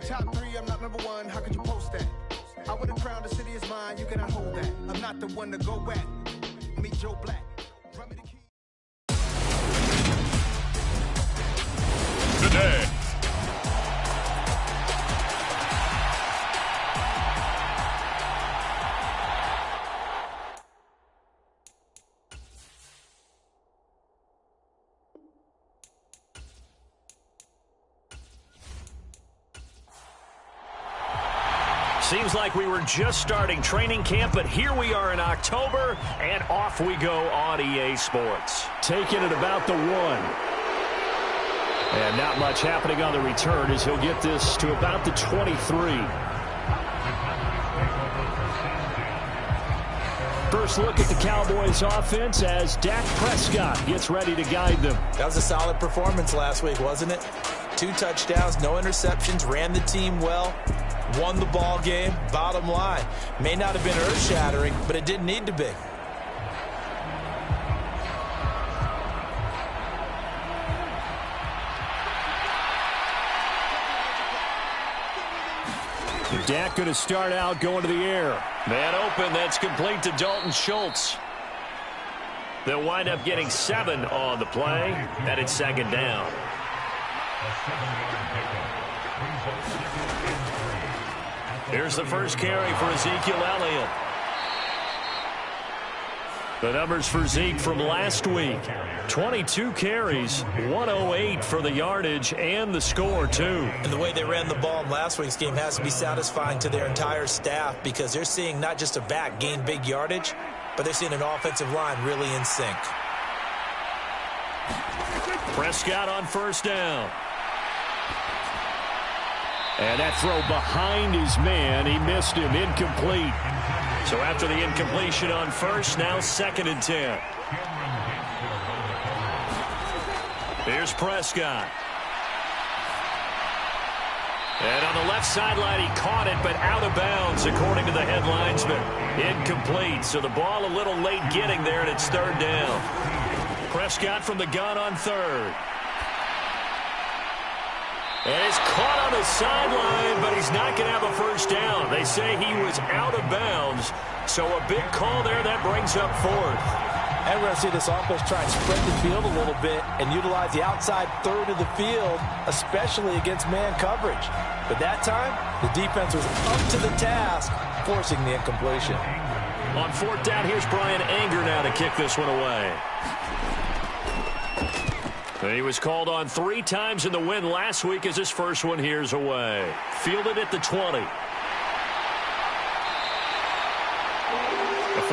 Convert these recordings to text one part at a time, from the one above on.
Top 3, I'm not number 1, how could you post that? I would have crowned the city is mine, you cannot hold that. I'm not the one to go at. Meet Joe Black. Run me the key. Today. Seems like we were just starting training camp, but here we are in October, and off we go on EA Sports. Taking it about the 1. And not much happening on the return as he'll get this to about the 23. First look at the Cowboys offense as Dak Prescott gets ready to guide them. That was a solid performance last week, wasn't it? 2 touchdowns, no interceptions, ran the team well. Won the ball game. Bottom line, may not have been earth-shattering, but it didn't need to be. Dak going to start out going to the air. Man open, that's complete to Dalton Schultz. They'll wind up getting 7 on the play, and it's 2nd down. Here's the first carry for Ezekiel Elliott. The numbers for Zeke from last week. 22 carries, 108 for the yardage, and the score, too. And the way they ran the ball in last week's game has to be satisfying to their entire staff because they're seeing not just a back gain big yardage, but they're seeing an offensive line really in sync. Prescott on first down. And that throw behind his man, he missed him, incomplete. So after the incompletion on first, now 2nd and 10. Here's Prescott. And on the left sideline, he caught it, but out of bounds, according to the head linesman. Incomplete, so the ball a little late getting there, and it's 3rd down. Prescott from the gun on 3rd. And he's caught on the sideline, but he's not going to have a first down. They say he was out of bounds, so a big call there that brings up 4th. And we're going to see this offense try and spread the field a little bit and utilize the outside 3rd of the field, especially against man coverage. But that time, the defense was up to the task, forcing the incompletion. On 4th down, here's Brian Anger now to kick this one away. He was called on 3 times in the win last week as his first one here's away. Fielded at the 20. A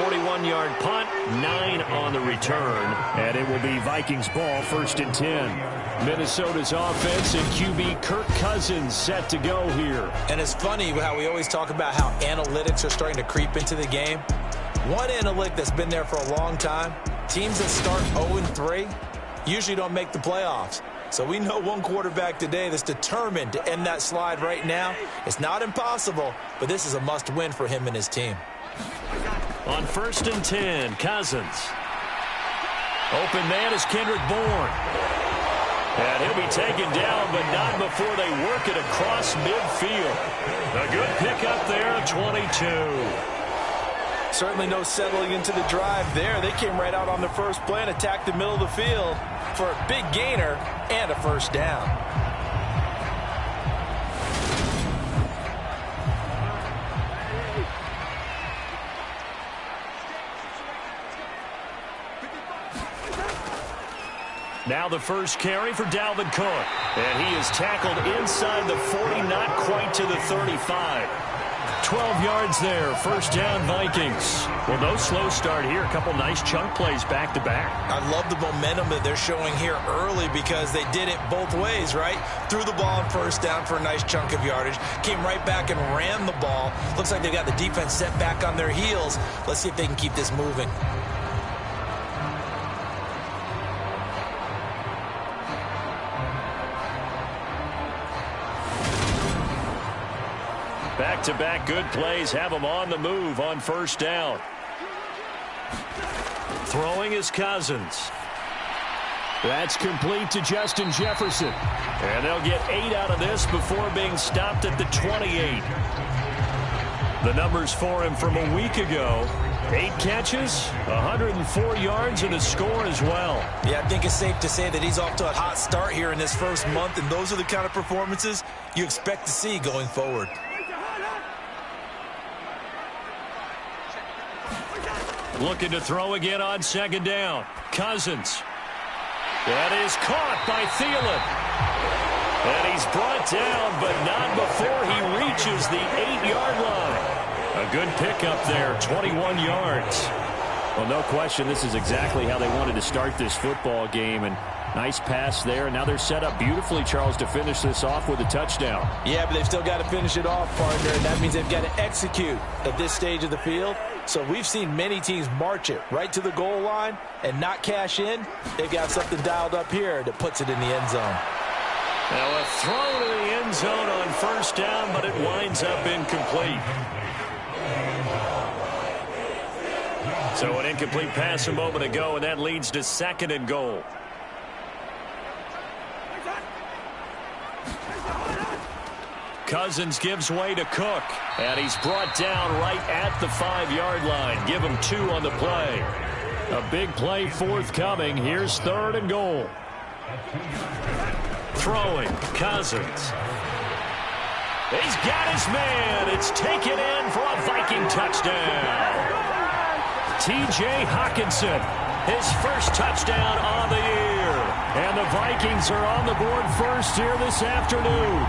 41-yard punt, 9 on the return, and it will be Vikings ball 1st and 10. Minnesota's offense and QB Kirk Cousins set to go here. And it's funny how we always talk about how analytics are starting to creep into the game. One analytic that's been there for a long time, teams that start 0-3 usually don't make the playoffs. So we know one quarterback today that's determined to end that slide right now. It's not impossible, but this is a must-win for him and his team. On 1st and 10, Cousins. Open man is Kendrick Bourne. And he'll be taken down, but not before they work it across midfield. A good pickup there, 22. Certainly no settling into the drive there. They came right out on the first play and attacked the middle of the field for a big gainer and a first down. Now the first carry for Dalvin Cook. And he is tackled inside the 40, not quite to the 35. 12 yards there, 1st down Vikings. Well, no slow start here. A couple nice chunk plays back-to-back. I love the momentum that they're showing here early because they did it both ways, right? Threw the ball on 1st down for a nice chunk of yardage. Came right back and ran the ball. Looks like they've got the defense set back on their heels. Let's see if they can keep this moving. Back-to-back good plays have them on the move on 1st down. Throwing is Cousins. That's complete to Justin Jefferson. And they'll get 8 out of this before being stopped at the 28. The numbers for him from a week ago: 8 catches, 104 yards, and a score as well. Yeah, I think it's safe to say that he's off to a hot start here in this first month, and those are the kind of performances you expect to see going forward. Looking to throw again on second down. Cousins. That is caught by Thielen. And he's brought down, but not before he reaches the 8-yard line. A good pickup there, 21 yards. Well, no question, this is exactly how they wanted to start this football game. And nice pass there. Now they're set up beautifully, Charles, to finish this off with a touchdown. Yeah, but they've still got to finish it off, partner, and that means they've got to execute at this stage of the field. So we've seen many teams march it right to the goal line and not cash in. They've got something dialed up here that puts it in the end zone. Now a throw to the end zone on first down, but it winds up incomplete. So an incomplete pass a moment ago, and that leads to 2nd and goal. Cousins gives way to Cook, and he's brought down right at the 5-yard line. Give him 2 on the play. A big play forthcoming. Here's 3rd and goal. Throwing, Cousins. He's got his man. It's taken in for a Viking touchdown. T.J. Hawkinson, his first touchdown on the year. And the Vikings are on the board first here this afternoon.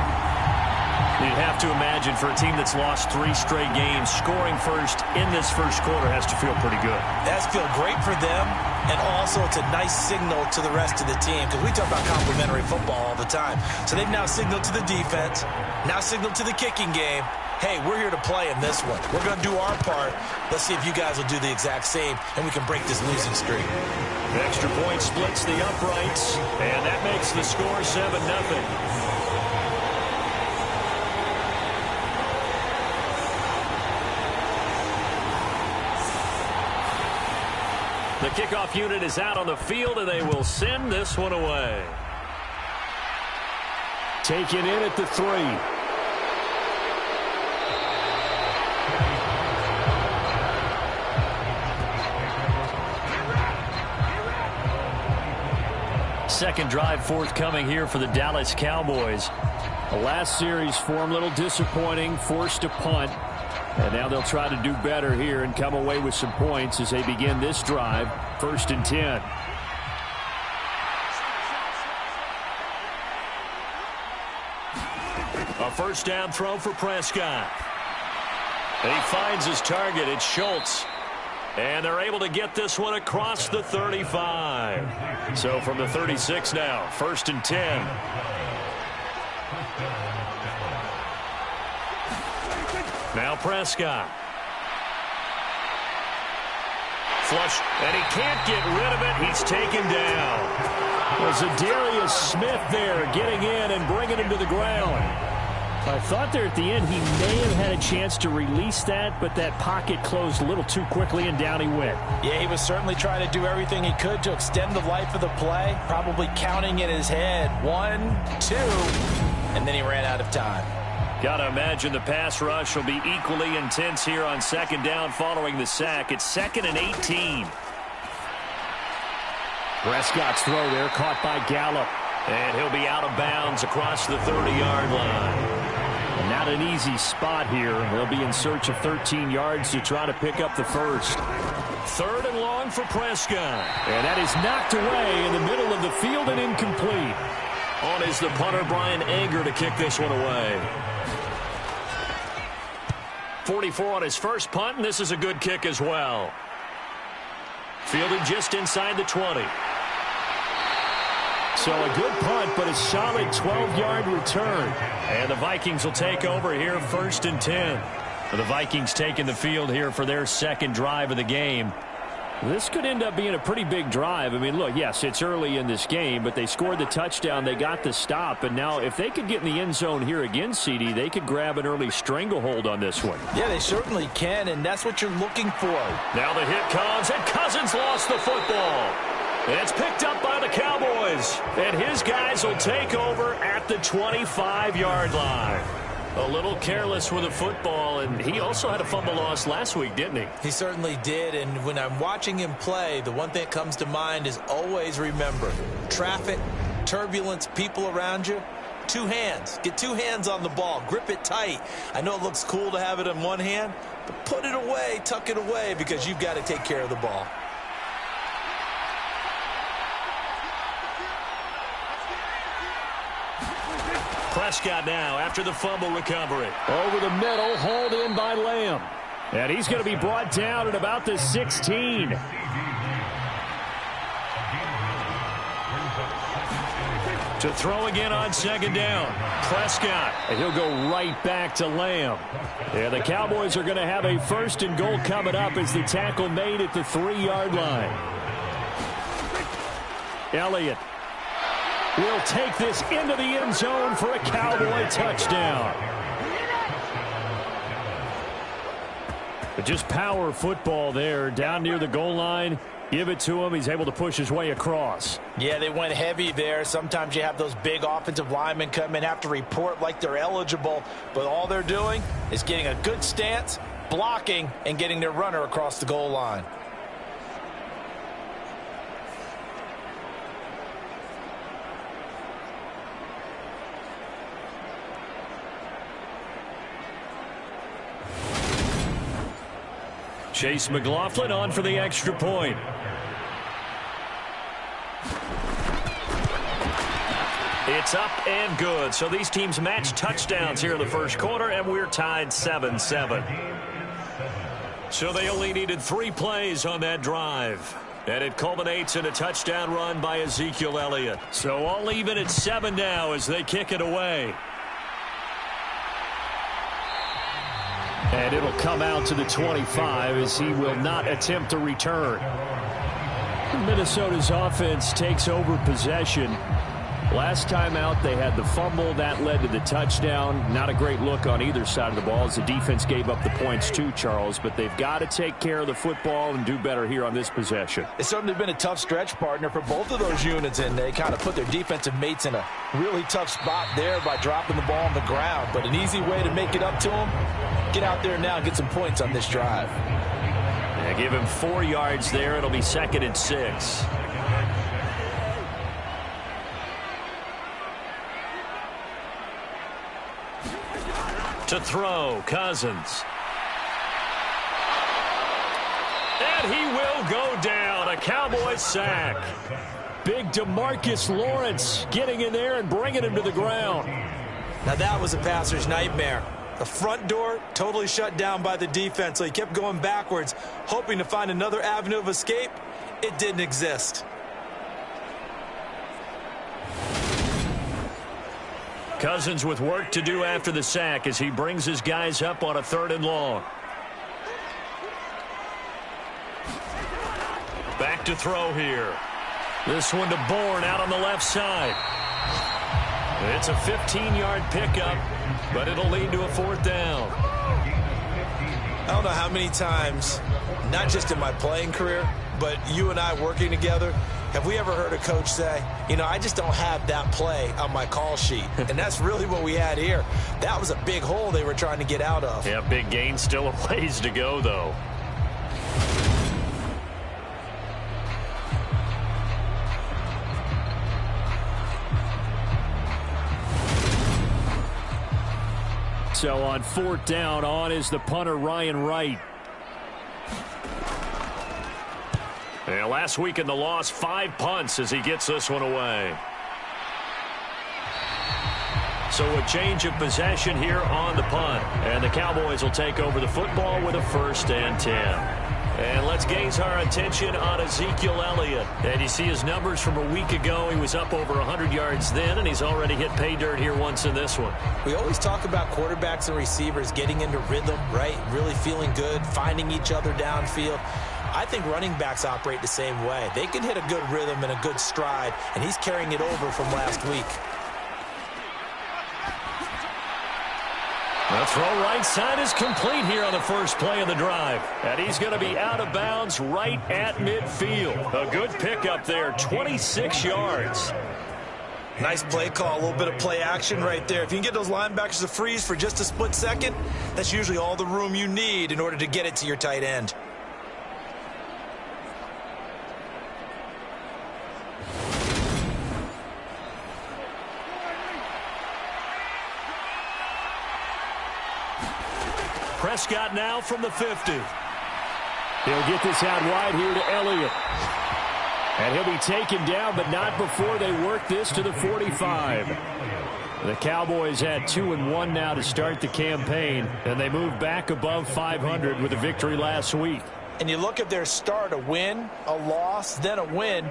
You'd have to imagine for a team that's lost 3 straight games, scoring first in this first quarter has to feel pretty good. That's feel great for them, and also it's a nice signal to the rest of the team, because we talk about complementary football all the time. So they've now signaled to the defense, now signaled to the kicking game, hey, we're here to play in this one. We're going to do our part. Let's see if you guys will do the exact same, and we can break this losing streak. Extra point splits the uprights, and that makes the score 7-0. The kickoff unit is out on the field, and they will send this one away. Taken in at the 3. Second drive forthcoming here for the Dallas Cowboys. The last series for them, a little disappointing, forced a punt. And now they'll try to do better here and come away with some points as they begin this drive. 1st and 10. A first down throw for Prescott. And he finds his target. It's Schultz. And they're able to get this one across the 35. So from the 36 now, 1st and 10. Now Prescott. Flush, and he can't get rid of it. He's taken down. There's a Darius Smith there getting in and bringing him to the ground. I thought there at the end he may have had a chance to release that, but that pocket closed a little too quickly, and down he went. Yeah, he was certainly trying to do everything he could to extend the life of the play, probably counting in his head 1, 2, and then he ran out of time. Got to imagine the pass rush will be equally intense here on 2nd down following the sack. It's 2nd and 18. Prescott's throw there caught by Gallup. And he'll be out of bounds across the 30-yard line. Not an easy spot here. They'll be in search of 13 yards to try to pick up the first. 3rd and long for Prescott. And that is knocked away in the middle of the field and incomplete. On is the punter, Brian Anger, to kick this one away. 44 on his first punt, and this is a good kick as well. Fielded just inside the 20. So a good punt, but a solid 12-yard return. And the Vikings will take over here, 1st and 10. The Vikings taking the field here for their 2nd drive of the game. This could end up being a pretty big drive. I mean, look, yes, it's early in this game, but they scored the touchdown. They got the stop. And now if they could get in the end zone here again, CD, they could grab an early stranglehold on this one. Yeah, they certainly can, and that's what you're looking for. Now the hit comes, and Cousins lost the football. It's picked up by the Cowboys, and his guys will take over at the 25-yard line. A little careless with the football, and he also had a fumble loss last week, didn't he? He certainly did, and when I'm watching him play, the one thing that comes to mind is always remember, traffic, turbulence, people around you, two hands. Get two hands on the ball. Grip it tight. I know it looks cool to have it in one hand, but put it away, tuck it away, because you've got to take care of the ball. Prescott now after the fumble recovery. Over the middle, hauled in by Lamb. And he's going to be brought down at about the 16. To throw again on second down. Prescott. And he'll go right back to Lamb. Yeah, the Cowboys are going to have a 1st and goal coming up as the tackle made at the 3-yard line. Elliott will take this into the end zone for a Cowboy touchdown. But just power football there down near the goal line. Give it to him. He's able to push his way across. Yeah, they went heavy there. Sometimes you have those big offensive linemen come in, have to report like they're eligible, but all they're doing is getting a good stance, blocking, and getting their runner across the goal line. Chase McLaughlin on for the extra point. It's up and good. So these teams match touchdowns here in the first quarter, and we're tied 7-7. So they only needed 3 plays on that drive. And it culminates in a touchdown run by Ezekiel Elliott. So all even at 7 now as they kick it away. And it'll come out to the 25 as he will not attempt to return. Minnesota's offense takes over possession. Last time out, they had the fumble. That led to the touchdown. Not a great look on either side of the ball as the defense gave up the points too, Charles. But they've got to take care of the football and do better here on this possession. It's certainly been a tough stretch, partner, for both of those units, and they kind of put their defensive mates in a really tough spot there by dropping the ball on the ground. But an easy way to make it up to them, get out there now and get some points on this drive. Yeah, give him 4 yards there. It'll be 2nd and 6. To throw, Cousins. And he will go down. A Cowboys sack. Big DeMarcus Lawrence getting in there and bringing him to the ground. Now that was a passer's nightmare. The front door totally shut down by the defense, so he kept going backwards, hoping to find another avenue of escape. It didn't exist. Cousins with work to do after the sack as he brings his guys up on a 3rd and long. Back to throw here. This one to Bourne out on the left side. It's a 15-yard pickup, but it'll lead to a 4th down. I don't know how many times, not just in my playing career, but you and I working together, have we ever heard a coach say, you know, I just don't have that play on my call sheet? And that's really what we had here. That was a big hole they were trying to get out of. Yeah, big gain, still a ways to go, though. So on 4th down, on is the punter, Ryan Wright. And last week in the loss, 5 punts as he gets this one away. So a change of possession here on the punt. And the Cowboys will take over the football with a 1st and 10. And let's gaze our attention on Ezekiel Elliott. And you see his numbers from a week ago. He was up over 100 yards then, and he's already hit pay dirt here once in this one. We always talk about quarterbacks and receivers getting into rhythm, right? Really feeling good, finding each other downfield. I think running backs operate the same way. They can hit a good rhythm and a good stride, and he's carrying it over from last week. The throw right side is complete here on the first play of the drive. And he's going to be out of bounds right at midfield. A good pickup there, 26 yards. Nice play call, a little bit of play action right there. If you can get those linebackers to freeze for just a split second, that's usually all the room you need in order to get it to your tight end. Prescott now from the 50. He'll get this out wide here to Elliott. And he'll be taken down, but not before they work this to the 45. The Cowboys had 2-1 now to start the campaign, and they move back above 500 with a victory last week. And you look at their start, a win, a loss, then a win.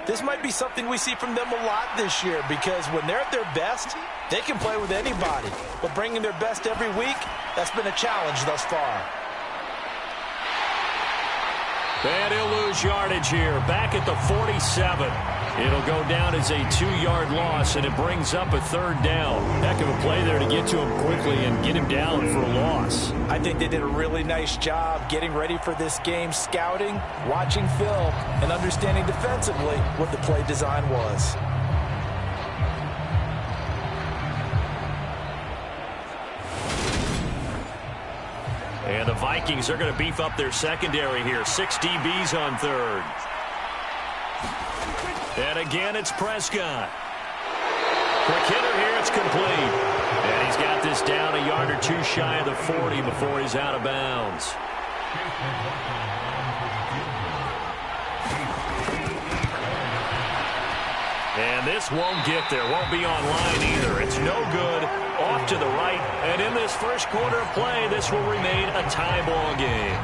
This might be something we see from them a lot this year, because when they're at their best, they can play with anybody. But bringing their best every week, that's been a challenge thus far. And he'll lose yardage here, back at the 47. It'll go down as a 2-yard loss, and it brings up a third down. Heck of a play there to get to him quickly and get him down for a loss. I think they did a really nice job getting ready for this game, scouting, watching film, and understanding defensively what the play design was. And the Vikings are going to beef up their secondary here. 6 DBs on third. And again, it's Prescott. Quick hitter here, it's complete. And he's got this down a yard or two shy of the 40 before he's out of bounds. And this won't get there, won't be online either. It's no good. Off to the right, and in this first quarter of play, this will remain a tie ball game.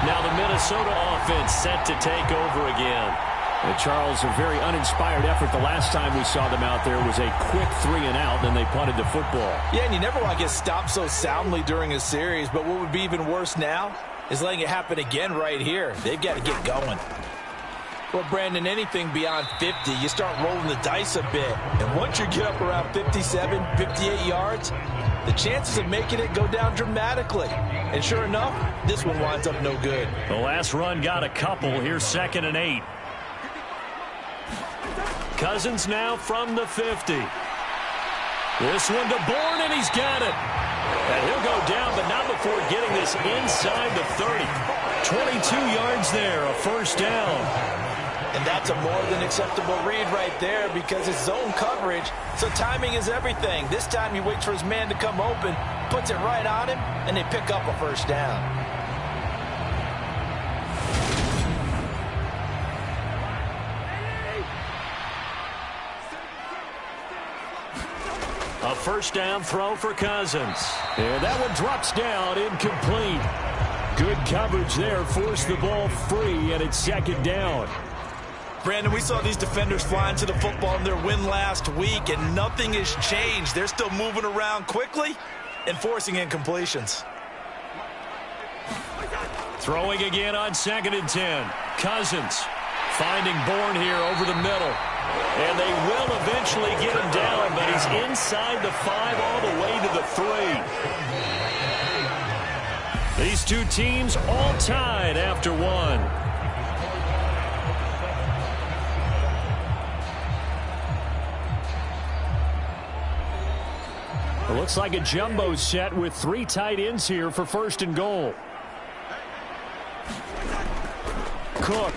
Now the Minnesota offense set to take over again. And Charles, a very uninspired effort. The last time we saw them out there was a quick 3-and-out, then they punted the football. Yeah, and you never want to get stopped so soundly during a series, but what would be even worse now is letting it happen again right here. They've got to get going. Well, Brandon, anything beyond 50, you start rolling the dice a bit. And once you get up around 57, 58 yards, the chances of making it go down dramatically. And sure enough, this one winds up no good. The last run got a couple. Here's 2nd and 8. Cousins now from the 50. This one to Bourne, and he's got it. And he'll go down, but not before getting this inside the 30. 22 yards there, a first down. And that's a more than acceptable read right there because it's zone coverage, so timing is everything. This time he waits for his man to come open, puts it right on him, and they pick up a first down. A first down throw for Cousins. And that one drops down, incomplete. Good coverage there, forced the ball free, and it's 2nd down. Brandon, we saw these defenders flying to the football in their win last week, and nothing has changed. They're still moving around quickly and forcing incompletions. Throwing again on 2nd and 10. Cousins finding Bourne here over the middle. And they will eventually get him down, but he's inside the 5 all the way to the 3. These two teams all tied after 1. It looks like a jumbo set with 3 tight ends here for 1st and goal. Cook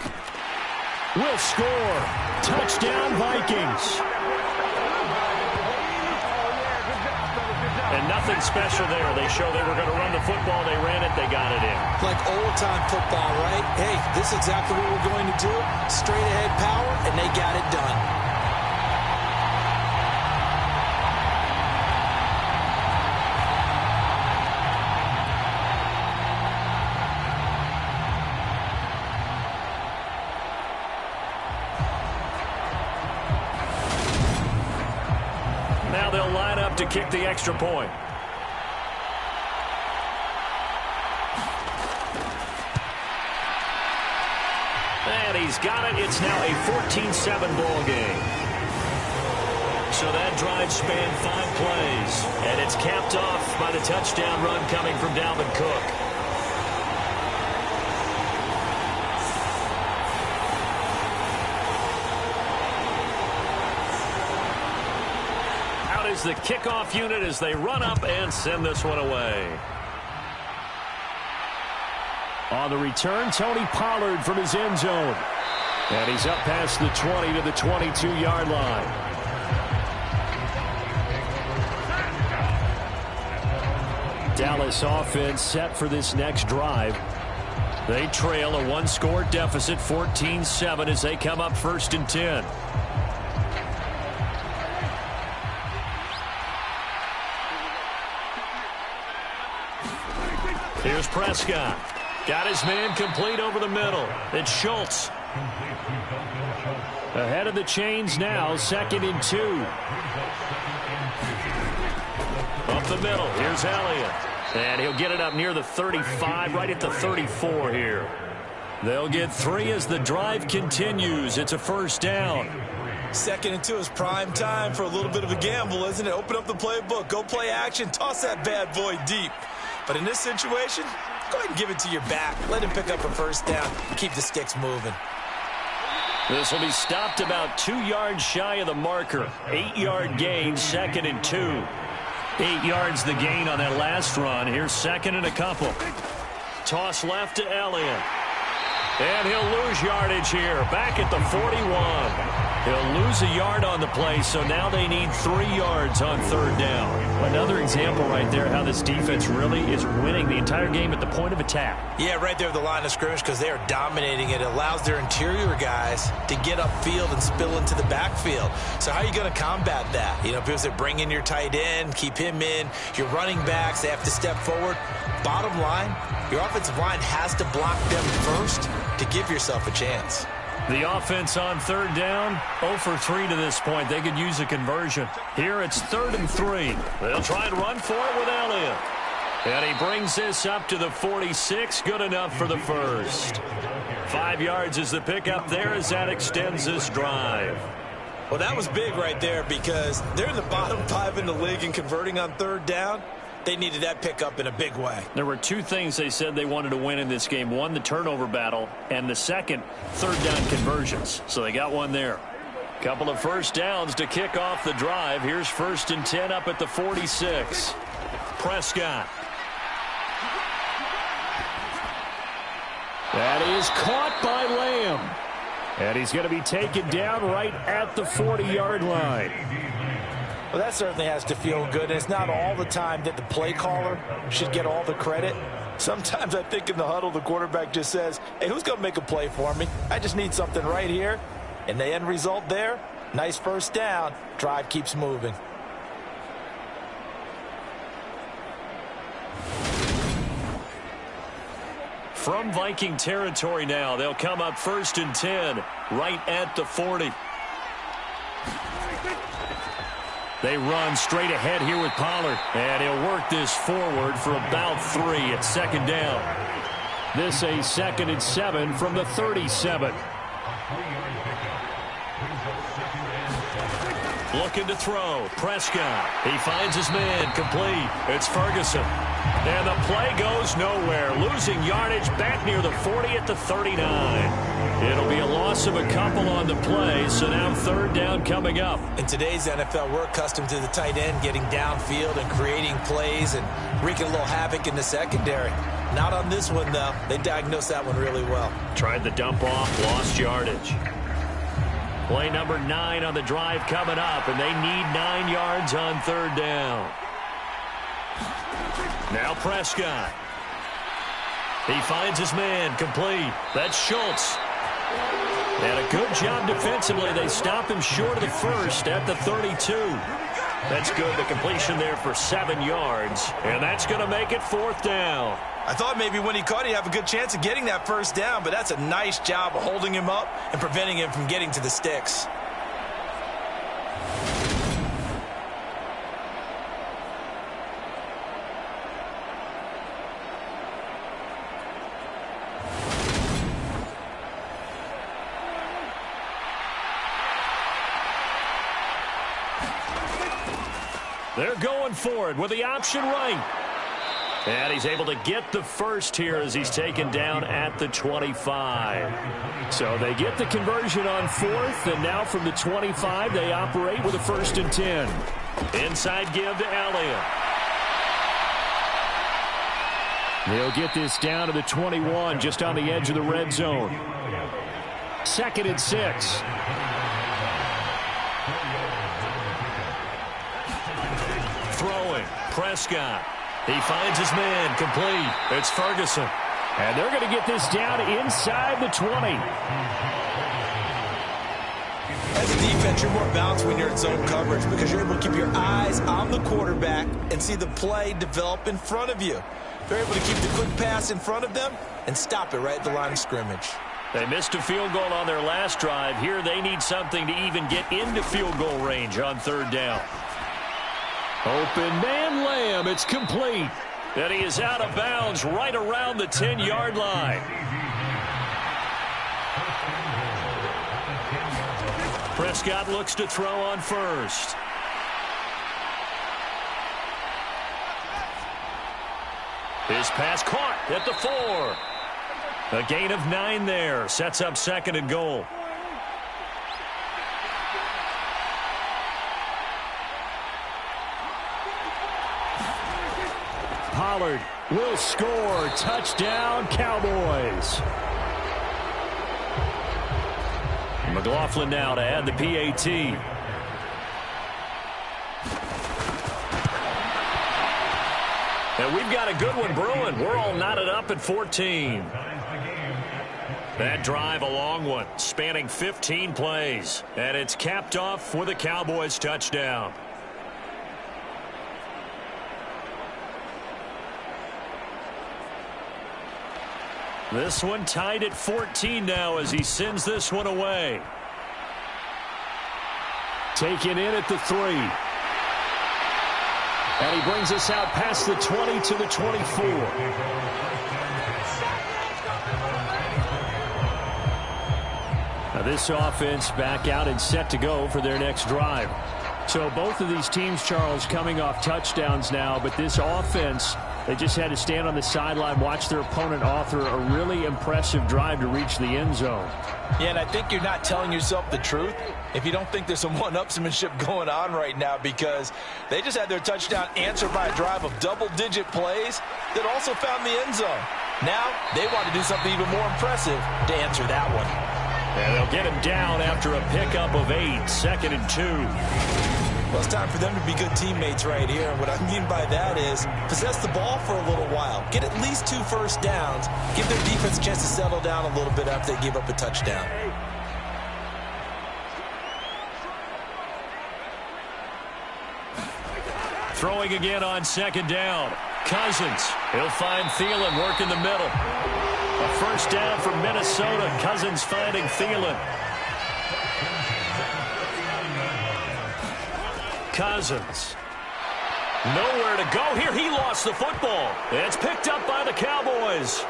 will score. Touchdown, Vikings. And nothing special there. They showed they were going to run the football. They ran it. They got it in. Like old-time football, right? Hey, this is exactly what we're going to do. Straight-ahead power, and they got it done. Now they'll line up to kick the extra point. And he he's got it. It's now a 14-7 ball game. So that drive spanned 5 plays, and it's capped off by the touchdown run coming from Dalvin Cook. Out is the kickoff unit as they run up and send this one away. On the return, Tony Pollard from his end zone. And he's up past the 20 to the 22-yard line. Dallas offense set for this next drive. They trail a 1-score deficit, 14-7, as they come up 1st and 10. Here's Prescott. Got his man complete over the middle. It's Schultz. Ahead of the chains now, 2nd and 2. Up the middle, here's Elliott. And he'll get it up near the 35, right at the 34 here. They'll get 3 as the drive continues. It's a 1st down. 2nd and 2 is prime time for a little bit of a gamble, isn't it? Open up the playbook, go play action, toss that bad boy deep. But in this situation, go ahead and give it to your back. Let him pick up a 1st down. Keep the sticks moving. This will be stopped about 2 yards shy of the marker. 8-yard gain, 2nd and 2. 8 yards the gain on that last run. Here's 2nd and a couple. Toss left to Elliott. And he'll lose yardage here. Back at the 41. He'll lose a yard on the play, so now they need 3 yards on 3rd down. Another example right there how this defense really is winning the entire game at the point of attack. Yeah, right there at the line of scrimmage because they are dominating it. It allows their interior guys to get upfield and spill into the backfield. So how are you going to combat that? You know, because they bring in your tight end, keep him in. Your running backs, they have to step forward. Bottom line, your offensive line has to block them first to give yourself a chance. The offense on 3rd down, 0 for 3 to this point. They could use a conversion. Here it's 3rd and 3. They'll try and run for it with Elliott. And he brings this up to the 46. Good enough for the 1st. 5 yards is the pickup there as that extends this drive. Well, that was big right there because they're in the bottom 5 in the league in converting on 3rd down. They needed that pickup in a big way. There were 2 things they said they wanted to win in this game. 1, the turnover battle, and the second, 3rd down conversions. So they got 1 there. Couple of 1st downs to kick off the drive. Here's 1st and 10 up at the 46. Prescott. That is caught by Lamb. And he's going to be taken down right at the 40-yard line. Well, that certainly has to feel good. And it's not all the time that the play caller should get all the credit. Sometimes I think in the huddle, the quarterback just says, hey, who's going to make a play for me? I just need something right here. And the end result there, nice 1st down. Drive keeps moving. From Viking territory now, they'll come up 1st and 10, right at the 40. They run straight ahead here with Pollard, and he'll work this forward for about 3 at 2nd down. This a 2nd and 7 from the 37. Looking to throw. Prescott. He finds his man complete. It's Ferguson. And the play goes nowhere. Losing yardage back near the 40 at the 39. It'll be a loss of a couple on the play, so now 3rd down coming up. In today's NFL, we're accustomed to the tight end getting downfield and creating plays and wreaking a little havoc in the secondary. Not on this one, though. They diagnosed that one really well. Tried the dump off, lost yardage. Play number 9 on the drive coming up, and they need 9 yards on 3rd down. Now Prescott. He finds his man complete. That's Schultz. And a good job defensively. They stop him short of the 1st at the 32. That's good. The completion there for 7 yards. And that's going to make it 4th down. I thought maybe when he caught it, he'd have a good chance of getting that 1st down, but that's a nice job of holding him up and preventing him from getting to the sticks. They're going for it with the option right. And he's able to get the first here as he's taken down at the 25. So they get the conversion on fourth, and now from the 25, they operate with a 1st and 10. Inside give to Elliott. They'll get this down to the 21, just on the edge of the red zone. 2nd and 6. Throwing, Prescott. He finds his man, complete. It's Ferguson. And they're going to get this down inside the 20. As a defense, you're more balanced when you're in zone coverage because you're able to keep your eyes on the quarterback and see the play develop in front of you. They're able to keep the quick pass in front of them and stop it right at the line of scrimmage. They missed a field goal on their last drive. Here they need something to even get into field goal range on 3rd down. Open man Lamb. It's complete. And he is out of bounds right around the 10-yard line. Prescott looks to throw on 1st. His pass caught at the 4. A gain of 9 there. Sets up 2nd and goal. Pollard will score. Touchdown, Cowboys. McLaughlin now to add the PAT. And we've got a good one brewing. We're all knotted up at 14. That drive, a long one, spanning 15 plays. And it's capped off with a Cowboys touchdown. This one tied at 14 now as he sends this one away. Taken in at the 3. And he brings us out past the 20 to the 24. Now this offense back out and set to go for their next drive. So both of these teams, Charles, coming off touchdowns now, but this offense, they just had to stand on the sideline, watch their opponent author a really impressive drive to reach the end zone. Yeah, and I think you're not telling yourself the truth if you don't think there's some one-upsmanship going on right now, because they just had their touchdown answered by a drive of double-digit plays that also found the end zone. Now they want to do something even more impressive to answer that one. And they'll get him down after a pickup of 8, 2nd and 2. Well, it's time for them to be good teammates right here. And what I mean by that is possess the ball for a little while. Get at least 2 first downs. Give their defense a chance to settle down a little bit after they give up a touchdown. Throwing again on 2nd down. Cousins. He'll find Thielen working the middle. A first down for Minnesota. Cousins finding Thielen. Cousins. Nowhere to go here. He lost the football. It's picked up by the Cowboys.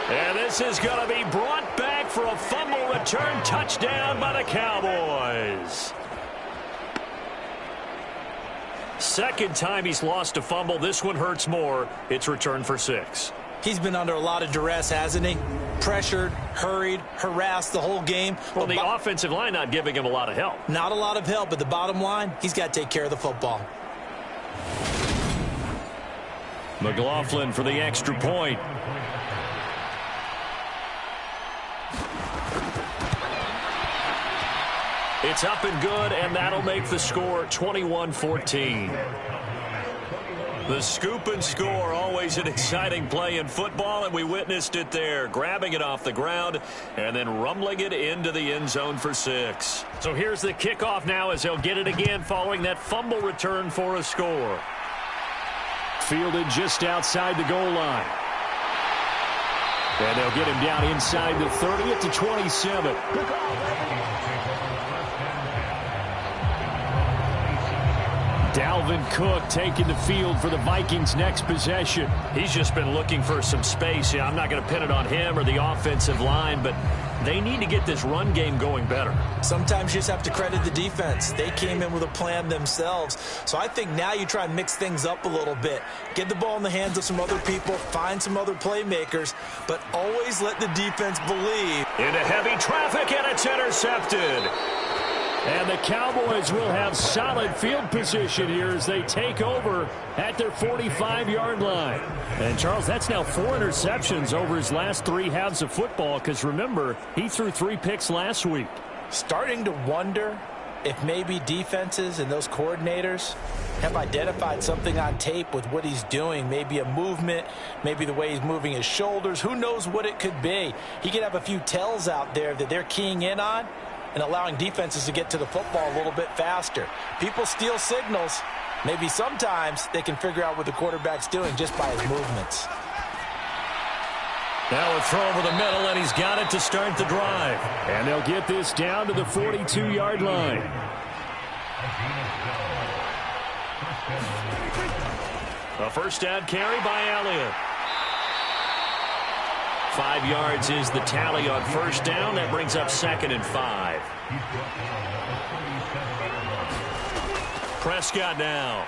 And this is going to be brought back for a fumble return touchdown by the Cowboys. Second time he's lost a fumble. This one hurts more. It's returned for 6. He's been under a lot of duress, hasn't he? Pressured, hurried, harassed the whole game. Well, the offensive line not giving him a lot of help. Not a lot of help, but the bottom line, he's got to take care of the football. McLaughlin for the extra point. It's up and good, and that'll make the score 21-14. The scoop and score, always an exciting play in football, and we witnessed it there, grabbing it off the ground and then rumbling it into the end zone for 6. So here's the kickoff now as they'll get it again following that fumble return for a score. Fielded just outside the goal line. And they'll get him down inside the 30 at the 27. Dalvin Cook taking the field for the Vikings' next possession. He's just been looking for some space. Yeah, I'm not going to pin it on him or the offensive line, but they need to get this run game going better. Sometimes you just have to credit the defense. They came in with a plan themselves. So I think now you try and mix things up a little bit. Get the ball in the hands of some other people, find some other playmakers, but always let the defense believe. Into heavy traffic, and it's intercepted. And the Cowboys will have solid field position here as they take over at their 45-yard line. And, Charles, that's now 4 interceptions over his last 3 halves of football because, remember, he threw 3 picks last week. Starting to wonder if maybe defenses and those coordinators have identified something on tape with what he's doing. Maybe a movement, maybe the way he's moving his shoulders. Who knows what it could be? He could have a few tells out there that they're keying in on and allowing defenses to get to the football a little bit faster. People steal signals. Maybe sometimes they can figure out what the quarterback's doing just by his movements. Now a throw over the middle, and he's got it to start the drive. And they'll get this down to the 42-yard line. A first down carry by Elliott. 5 yards is the tally on first down. That brings up 2nd and 5. Prescott now.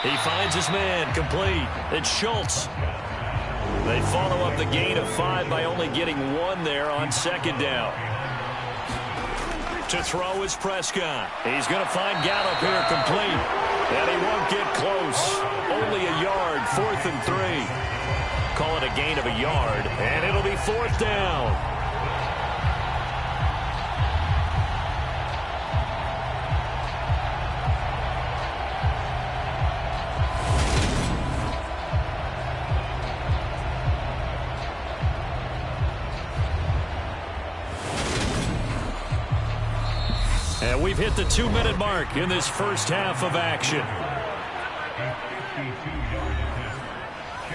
He finds his man, complete. It's Schultz. They follow up the gain of 5 by only getting 1 there on 2nd down. To throw is Prescott. He's going to find Gallup here, complete. And he won't get close. Only a yard, 4th and 3. Call it a gain of a yard, and it'll be 4th down. And we've hit the 2-minute mark in this first half of action.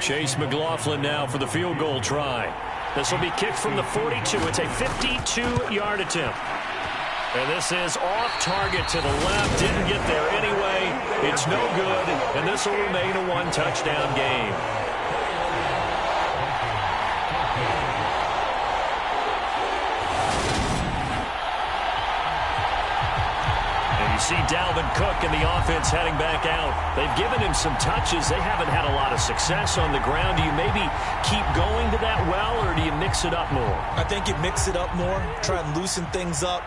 Chase McLaughlin now for the field goal try. This will be kicked from the 42. It's a 52-yard attempt. And this is off target to the left. Didn't get there anyway. It's no good, and this will remain a 1-touchdown game. You see Dalvin Cook and the offense heading back out. They've given him some touches. They haven't had a lot of success on the ground. Do you maybe keep going to that well, or do you mix it up more? I think you mix it up more, try and loosen things up.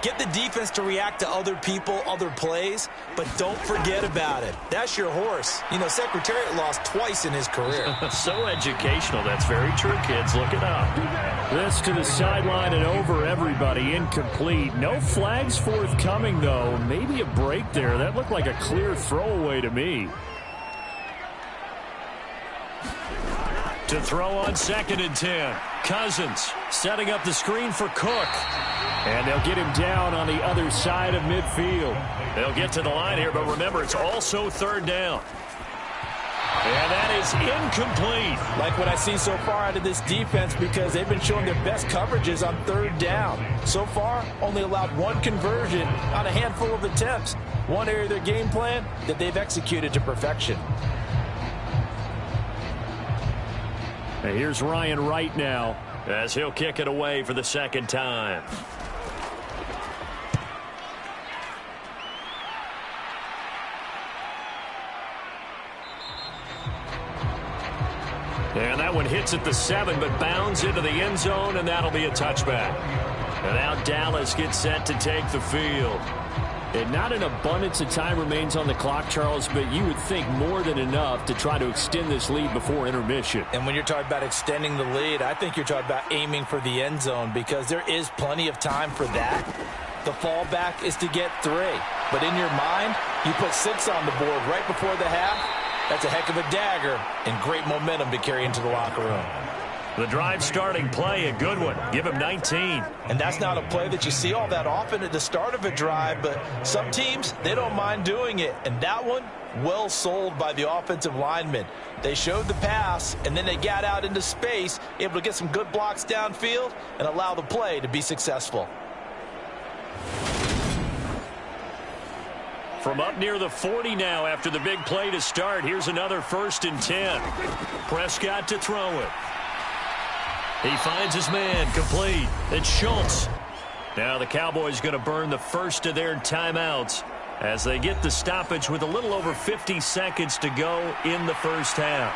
Get the defense to react to other people, other plays, but don't forget about it. That's your horse. You know, Secretariat lost twice in his career. So educational. That's very true, kids. Look it up. This to the sideline and over everybody. Incomplete. No flags forthcoming, though. Maybe a break there. That looked like a clear throwaway to me. To throw on 2nd and 10. Cousins setting up the screen for Cook. And they'll get him down on the other side of midfield. They'll get to the line here, but remember, it's also 3rd down. And that is incomplete. Like what I see so far out of this defense, because they've been showing their best coverages on 3rd down. So far, only allowed 1 conversion on a handful of attempts. One area of their game plan that they've executed to perfection. And here's Ryan Wright now as he'll kick it away for the 2nd time. And that one hits at the 7, but bounds into the end zone, and that'll be a touchback. And now Dallas gets set to take the field. And not an abundance of time remains on the clock, Charles, but you would think more than enough to try to extend this lead before intermission. And when you're talking about extending the lead, I think you're talking about aiming for the end zone, because there is plenty of time for that. The fallback is to get 3. But in your mind, you put 6 on the board right before the half. That's a heck of a dagger and great momentum to carry into the locker room. The drive starting play, a good one. Give him 19. And that's not a play that you see all that often at the start of a drive, but some teams, they don't mind doing it. And that one, well sold by the offensive linemen. They showed the pass, and then they got out into space, able to get some good blocks downfield and allow the play to be successful. From up near the 40 now after the big play to start, here's another 1st and 10. Prescott to throw it. He finds his man, complete. It's Schultz. Now the Cowboys going to burn the first of their timeouts as they get the stoppage with a little over 50 seconds to go in the first half.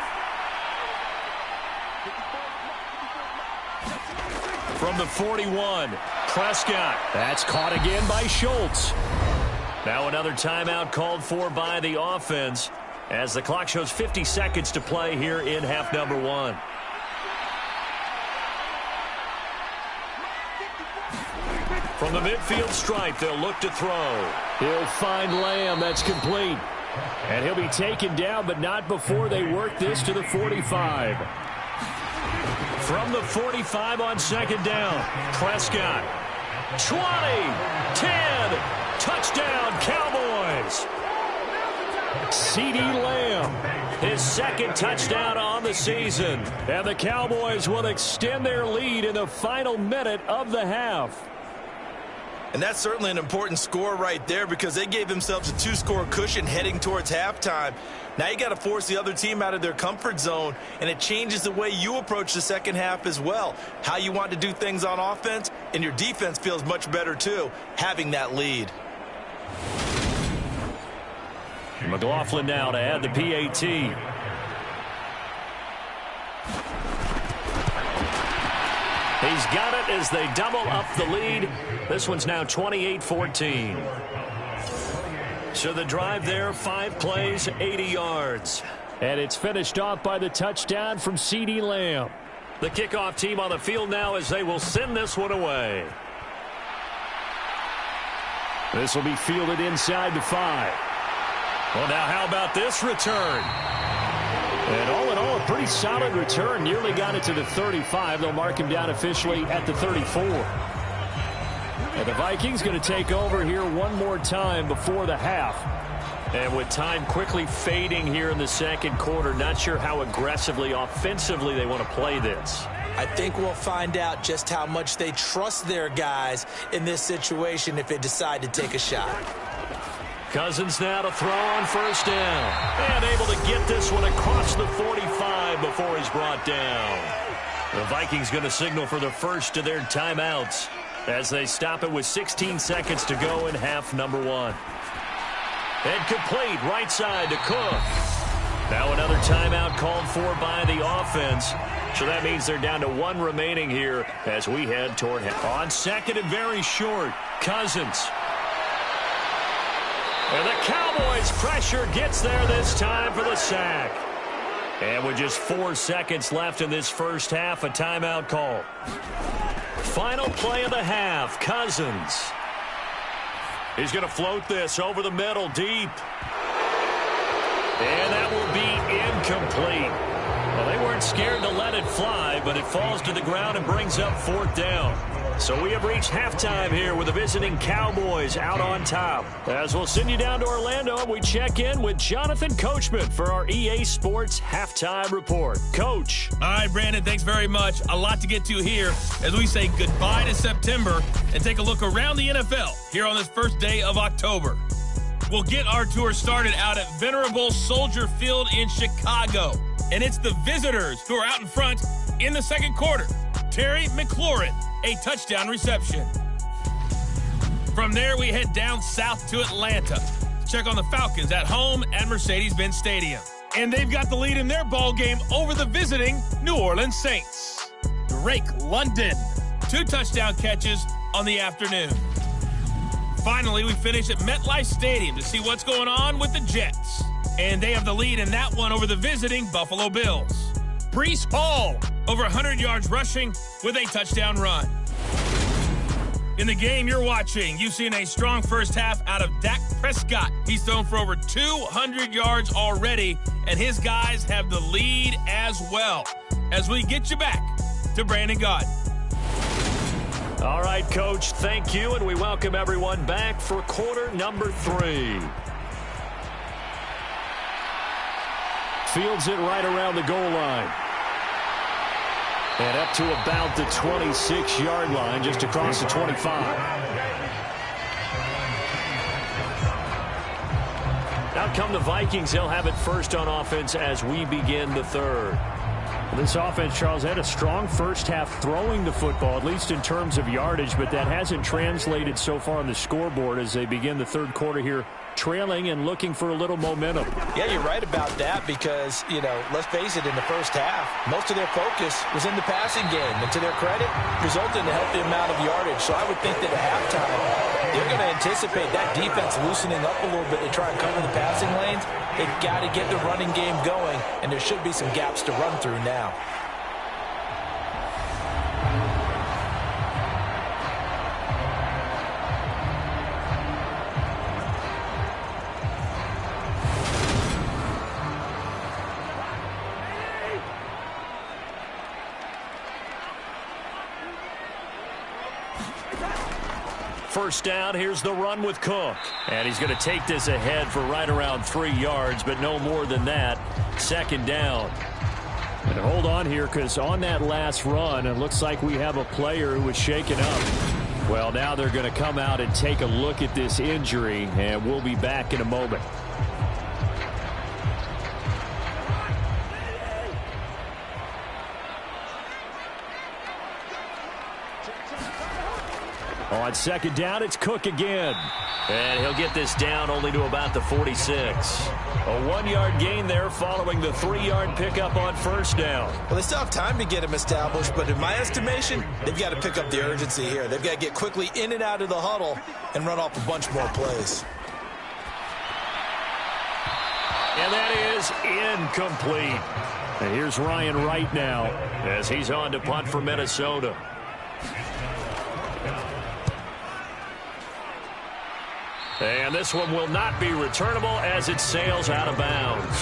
From the 41, Prescott. That's caught again by Schultz. Now another timeout called for by the offense as the clock shows 50 seconds to play here in half number 1. From the midfield stripe, they'll look to throw. He'll find Lamb. That's complete. And he'll be taken down, but not before they work this to the 45. From the 45 on second down, Prescott. 20, 10, touchdown, Cowboys. CeeDee Lamb, his second touchdown on the season. And the Cowboys will extend their lead in the final minute of the half. And that's certainly an important score right there because they gave themselves a 2-score cushion heading towards halftime. Now you got to force the other team out of their comfort zone, and it changes the way you approach the second half as well. How you want to do things on offense, and your defense feels much better too, having that lead. McLaughlin now to add the PAT. He's got it as they double up the lead. This one's now 28-14. So the drive there, 5 plays, 80 yards. And it's finished off by the touchdown from CeeDee Lamb. The kickoff team on the field now as they will send this one away. This will be fielded inside the 5. Well, now how about this return? And all in all, a pretty solid return. Nearly got it to the 35. They'll mark him down officially at the 34. And the Vikings going to take over here one more time before the half. And with time quickly fading here in the second quarter, not sure how aggressively, offensively they want to play this. I think we'll find out just how much they trust their guys in this situation if they decide to take a shot. Cousins now to throw on first down. And able to get this one across the 45 before he's brought down. The Vikings going to signal for the first of their timeouts as they stop it with 16 seconds to go in half number 1. And complete right side to Cook. Now another timeout called for by the offense. So that means they're down to 1 remaining here as we head toward half. On second and very short, Cousins. And the Cowboys' pressure gets there this time for the sack. And with just 4 seconds left in this first half, a timeout call. Final play of the half, Cousins. He's going to float this over the middle, deep. And that will be incomplete. Well, they weren't scared to let it fly, but it falls to the ground and brings up 4th down. So we have reached halftime here with the visiting Cowboys out on top. As we'll send you down to Orlando, and we check in with Jonathan Coachman for our EA Sports Halftime Report. Coach. All right, Brandon, thanks very much. A lot to get to here as we say goodbye to September and take a look around the NFL here on this first day of October. We'll get our tour started out at Venerable Soldier Field in Chicago. And it's the visitors who are out in front in the second quarter. Terry McLaurin, a touchdown reception. From there, we head down south to Atlanta to check on the Falcons at home at Mercedes-Benz Stadium. And they've got the lead in their ball game over the visiting New Orleans Saints. Drake London, 2 touchdown catches on the afternoon. Finally, we finish at MetLife Stadium to see what's going on with the Jets. And they have the lead in that one over the visiting Buffalo Bills. Breece Hall, over 100 yards rushing with a touchdown run. In the game you're watching, you've seen a strong first half out of Dak Prescott. He's thrown for over 200 yards already, and his guys have the lead as well. As we get you back to Brandon Gaudin. All right, Coach, thank you, and we welcome everyone back for quarter number 3. Fields it right around the goal line. And up to about the 26-yard line, just across the 25. Out come the Vikings. They'll have it first on offense as we begin the third. This offense, Charles, had a strong first half throwing the football, at least in terms of yardage, but that hasn't translated so far on the scoreboard as they begin the third quarter here, trailing and looking for a little momentum. Yeah, you're right about that because, let's face it, in the first half, most of their focus was in the passing game. And to their credit, resulted in a healthy amount of yardage. So I would think that at halftime, they're going to anticipate that defense loosening up a little bit to try and cover the passing lanes. They've got to get the running game going, and there should be some gaps to run through now. First down, here's the run with Cook. And he's going to take this ahead for right around 3 yards, but no more than that. Second down. And hold on here, because on that last run, it looks like we have a player who was shaken up. Well, now they're going to come out and take a look at this injury, and we'll be back in a moment. On second down, it's Cook again. And he'll get this down only to about the 46. A 1-yard gain there following the 3-yard pickup on first down. Well, they still have time to get him established, but in my estimation, they've got to pick up the urgency here. They've got to get quickly in and out of the huddle and run off a bunch more plays. And that is incomplete. And here's Ryan Wright now as he's on to punt for Minnesota. And this one will not be returnable as it sails out of bounds.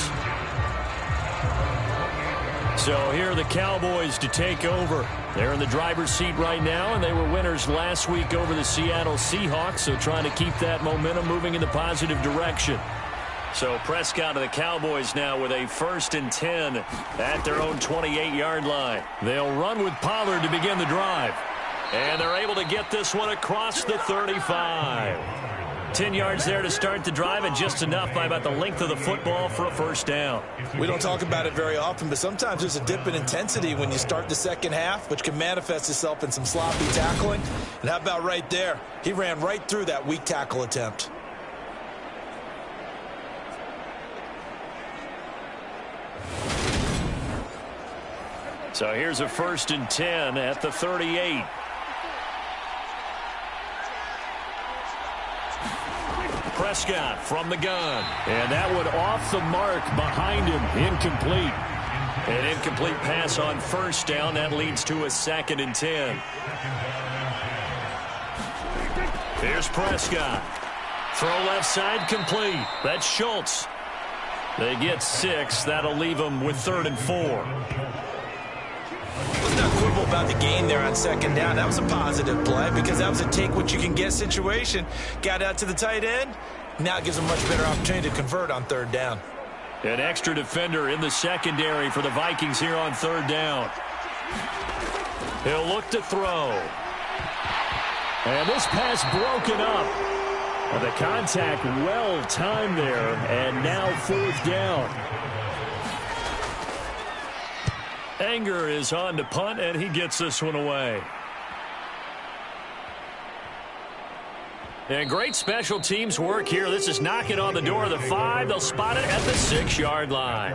So here are the Cowboys to take over. They're in the driver's seat right now, and they were winners last week over the Seattle Seahawks, so trying to keep that momentum moving in the positive direction. So Prescott and the Cowboys now with a 1st and 10 at their own 28-yard line. They'll run with Pollard to begin the drive. And they're able to get this one across the 35. 10 yards there to start the drive, and just enough by about the length of the football for a first down. We don't talk about it very often, but sometimes there's a dip in intensity when you start the second half, which can manifest itself in some sloppy tackling. And how about right there? He ran right through that weak tackle attempt. So here's a 1st and 10 at the 38. Prescott from the gun. And that one off the mark behind him. Incomplete. An incomplete pass on first down. That leads to a 2nd and 10. Here's Prescott. Throw left side complete. That's Schultz. They get 6. That'll leave them with 3rd and 4. Let's not quibble about the gain there on second down. That was a positive play because that was a take-what-you-can-get situation. Got out to the tight end. Now it gives them a much better opportunity to convert on 3rd down. An extra defender in the secondary for the Vikings here on 3rd down. He'll look to throw. And this pass broken up. The contact well timed there, and now 4th down. Anger is on to punt, and he gets this one away. And great special teams work here. This is knocking on the door of the 5. They'll spot it at the 6-yard line.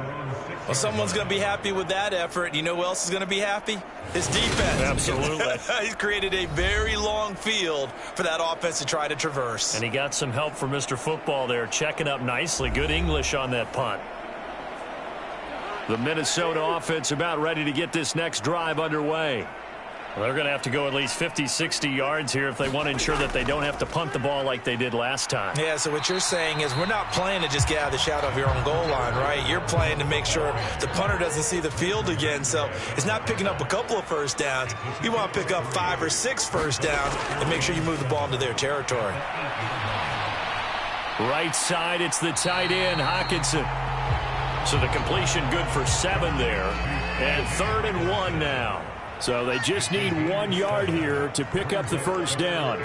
Well, someone's going to be happy with that effort. You know who else is going to be happy? His defense. Absolutely. He's created a very long field for that offense to try to traverse. And he got some help from Mr. Football there, checking up nicely. Good English on that punt. The Minnesota offense about ready to get this next drive underway. Well, they're going to have to go at least 50, 60 yards here if they want to ensure that they don't have to punt the ball like they did last time. Yeah, so what you're saying is we're not playing to just get out of the shadow of your own goal line, right? You're playing to make sure the punter doesn't see the field again. So it's not picking up a couple of first downs. You want to pick up 5 or 6 first downs and make sure you move the ball into their territory. Right side, it's the tight end, Hawkinson. So the completion good for 7 there. And 3rd and 1 now. So they just need 1 yard here to pick up the first down.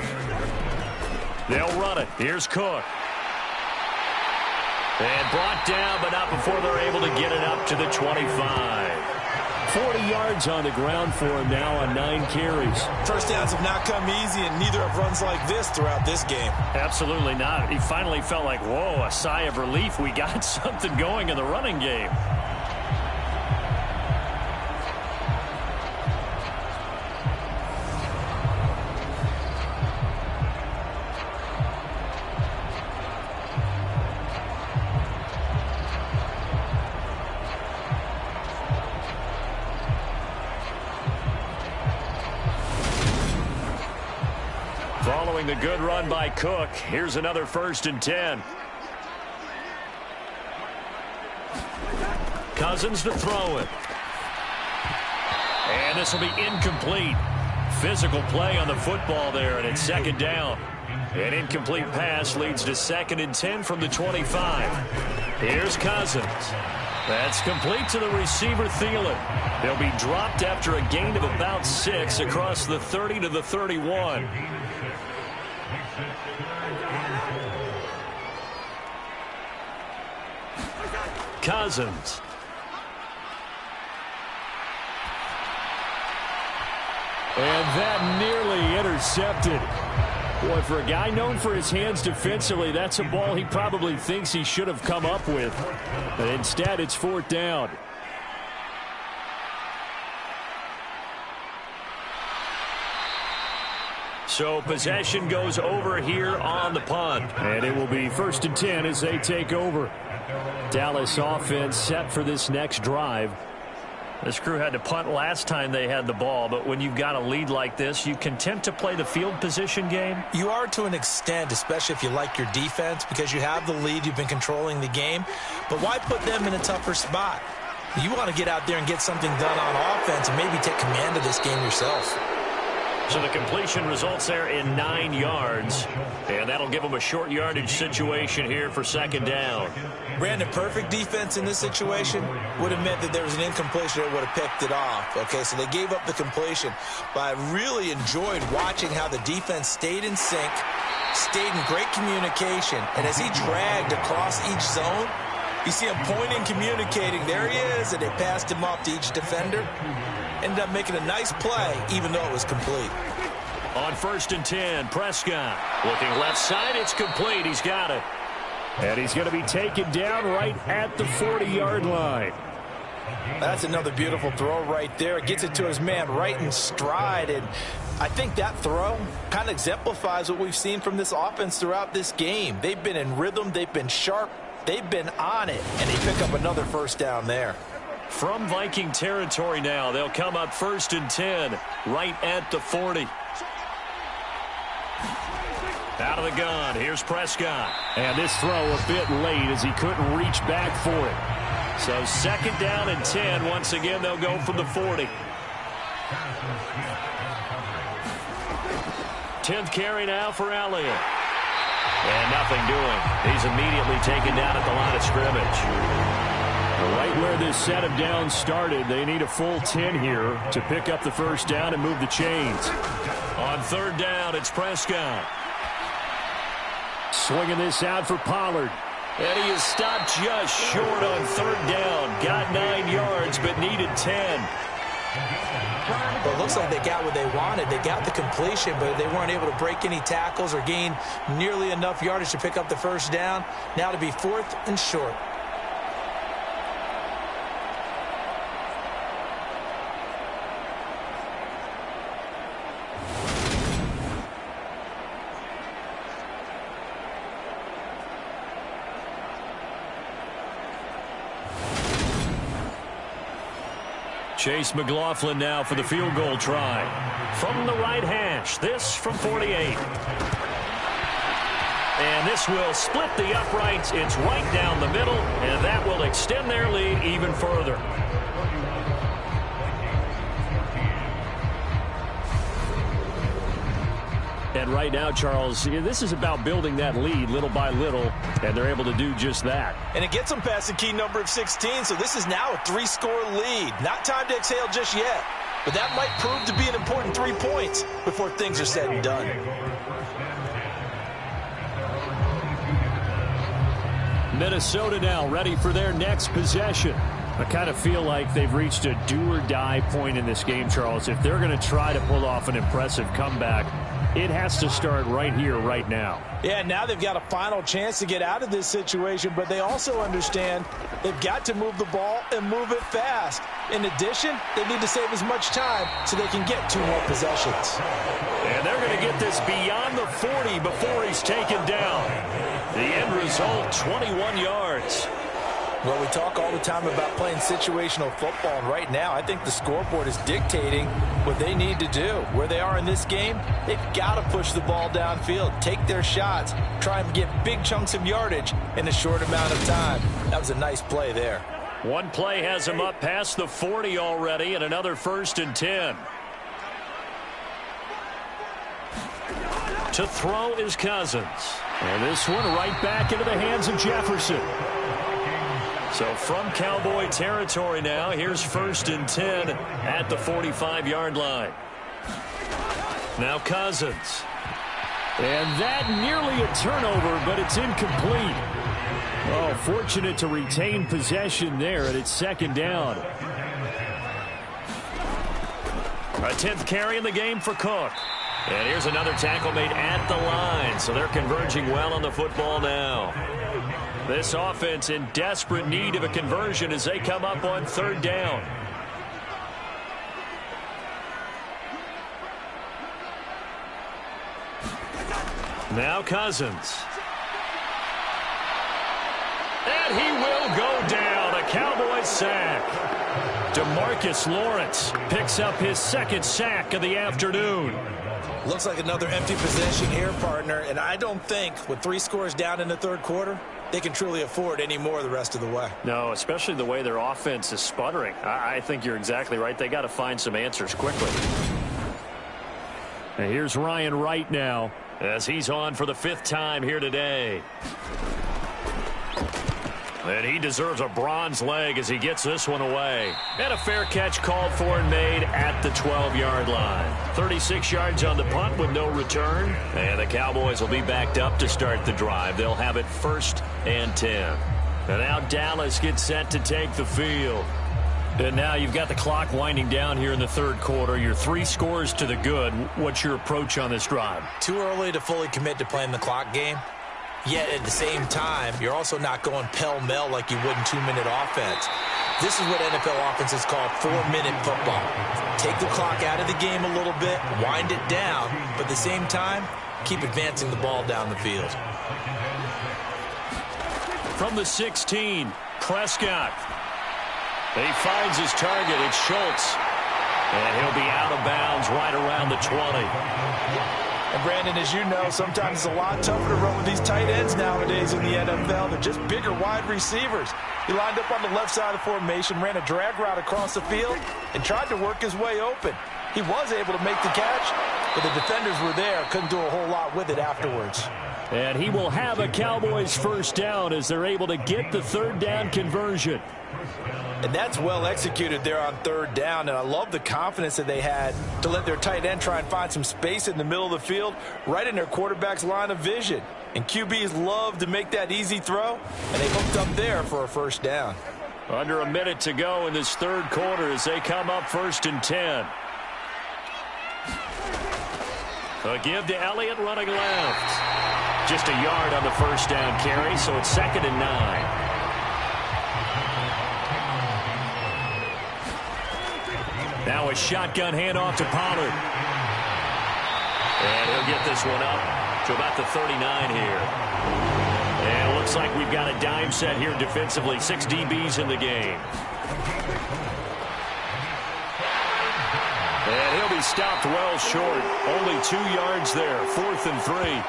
They'll run it. Here's Cook. And brought down, but not before they're able to get it up to the 25. 40 yards on the ground for him now on 9 carries. First downs have not come easy, and neither have runs like this throughout this game. Absolutely not. He finally felt like, whoa, a sigh of relief. We got something going in the running game. Following the good run by Cook, here's another 1st and 10. Cousins to throw it. And this will be incomplete. Physical play on the football there, and it's 2nd down. An incomplete pass leads to 2nd and 10 from the 25. Here's Cousins. That's complete to the receiver, Thielen. They'll be dropped after a gain of about 6 across the 30 to the 31. Cousins. And that nearly intercepted. Boy, for a guy known for his hands defensively, that's a ball he probably thinks he should have come up with. But instead, it's 4th down. So possession goes over here on the punt. And it will be 1st and 10 as they take over. Dallas offense set for this next drive. This crew had to punt last time they had the ball, but when you've got a lead like this, you content to play the field position game? You are to an extent, especially if you like your defense, because you have the lead, you've been controlling the game. But why put them in a tougher spot? You want to get out there and get something done on offense and maybe take command of this game yourself. So the completion results there in 9 yards, and that'll give them a short yardage situation here for 2nd down. Brandon, perfect defense in this situation would have meant that there was an incompletion that would have picked it off. Okay, so they gave up the completion, but I really enjoyed watching how the defense stayed in sync, stayed in great communication, and as he dragged across each zone, you see him pointing, communicating. There he is, and they passed him off to each defender. Ended up making a nice play, even though it was complete. On 1st and 10, Prescott. Looking left side, it's complete. He's got it. And he's going to be taken down right at the 40-yard line. That's another beautiful throw right there. Gets it to his man right in stride. And I think that throw kind of exemplifies what we've seen from this offense throughout this game. They've been in rhythm. They've been sharp. They've been on it. And they pick up another 1st down there. From Viking territory now, they'll come up 1st and 10 right at the 40. Out of the gun, here's Prescott. And this throw a bit late as he couldn't reach back for it. So 2nd down and 10. Once again, they'll go from the 40. 10th carry now for Elliott. And nothing doing. He's immediately taken down at the line of scrimmage. Right where this set of downs started, they need a full 10 here to pick up the 1st down and move the chains. On 3rd down, it's Prescott. Swinging this out for Pollard. And he is stopped just short on 3rd down. Got 9 yards, but needed 10. Well, it looks like they got what they wanted. They got the completion, but they weren't able to break any tackles or gain nearly enough yardage to pick up the 1st down. Now to be 4th and short. Chase McLaughlin now for the field goal try. From the right hash, this from 48. And this will split the uprights. It's right down the middle, and that will extend their lead even further. And right now, Charles, this is about building that lead little by little, and they're able to do just that. And it gets them past the key number of 16, so this is now a 3-score lead. Not time to exhale just yet, but that might prove to be an important 3 points before things are said and done. Minnesota now ready for their next possession. I kind of feel like they've reached a do-or-die point in this game, Charles. If they're going to try to pull off an impressive comeback, it has to start right here, right now. Yeah, now they've got a final chance to get out of this situation, but they also understand they've got to move the ball and move it fast. In addition, they need to save as much time so they can get 2 more possessions. And they're going to get this beyond the 40 before he's taken down. The end result, 21 yards. Well, we talk all the time about playing situational football, and right now I think the scoreboard is dictating what they need to do. Where they are in this game, they've got to push the ball downfield, take their shots, try and get big chunks of yardage in a short amount of time. That was a nice play there. One play has him up past the 40 already, and another 1st and 10. To throw is Cousins. And this one right back into the hands of Jefferson. So from Cowboy territory now, here's 1st and 10 at the 45-yard line. Now Cousins. And that nearly a turnover, but it's incomplete. Oh, fortunate to retain possession there, and it's 2nd down. A 10th carry in the game for Cook. And here's another tackle made at the line, so they're converging well on the football now. This offense in desperate need of a conversion as they come up on 3rd down. Now Cousins. And he will go down. A Cowboy sack. DeMarcus Lawrence picks up his 2nd sack of the afternoon. Looks like another empty possession here, partner, and I don't think with 3 scores down in the 3rd quarter, they can truly afford any more the rest of the way. No, especially the way their offense is sputtering. I think you're exactly right. They got to find some answers quickly. And here's Ryan Wright now as he's on for the 5th time here today. And he deserves a bronze leg as he gets this one away. And a fair catch called for and made at the 12-yard line. 36 yards on the punt with no return. And the Cowboys will be backed up to start the drive. They'll have it 1st and 10. And now Dallas gets set to take the field. And now you've got the clock winding down here in the 3rd quarter. You're 3 scores to the good. What's your approach on this drive? Too early to fully commit to playing the clock game. Yet at the same time, you're also not going pell-mell like you would in 2-minute offense. This is what NFL offenses call 4-minute football. Take the clock out of the game a little bit, wind it down, but at the same time, keep advancing the ball down the field. From the 16, Prescott. He finds his target. It's Schultz. And he'll be out of bounds right around the 20. And Brandon, as you know, sometimes it's a lot tougher to run with these tight ends nowadays in the NFL. They're just bigger wide receivers. He lined up on the left side of the formation, ran a drag route across the field, and tried to work his way open. He was able to make the catch, but the defenders were there. Couldn't do a whole lot with it afterwards. And he will have a Cowboys 1st down as they're able to get the 3rd down conversion. And that's well executed there on 3rd down, and I love the confidence that they had to let their tight end try and find some space in the middle of the field, right in their quarterback's line of vision. And QBs love to make that easy throw, and they hooked up there for a 1st down. Under a minute to go in this 3rd quarter as they come up 1st and 10. A give to Elliott running left. Just a yard on the 1st down carry, so it's 2nd and 9. Now a shotgun handoff to Pollard. And he'll get this one up to about the 39 here. And it looks like we've got a dime set here defensively. 6 DBs in the game. And he'll be stopped well short. Only 2 yards there. 4th and 3.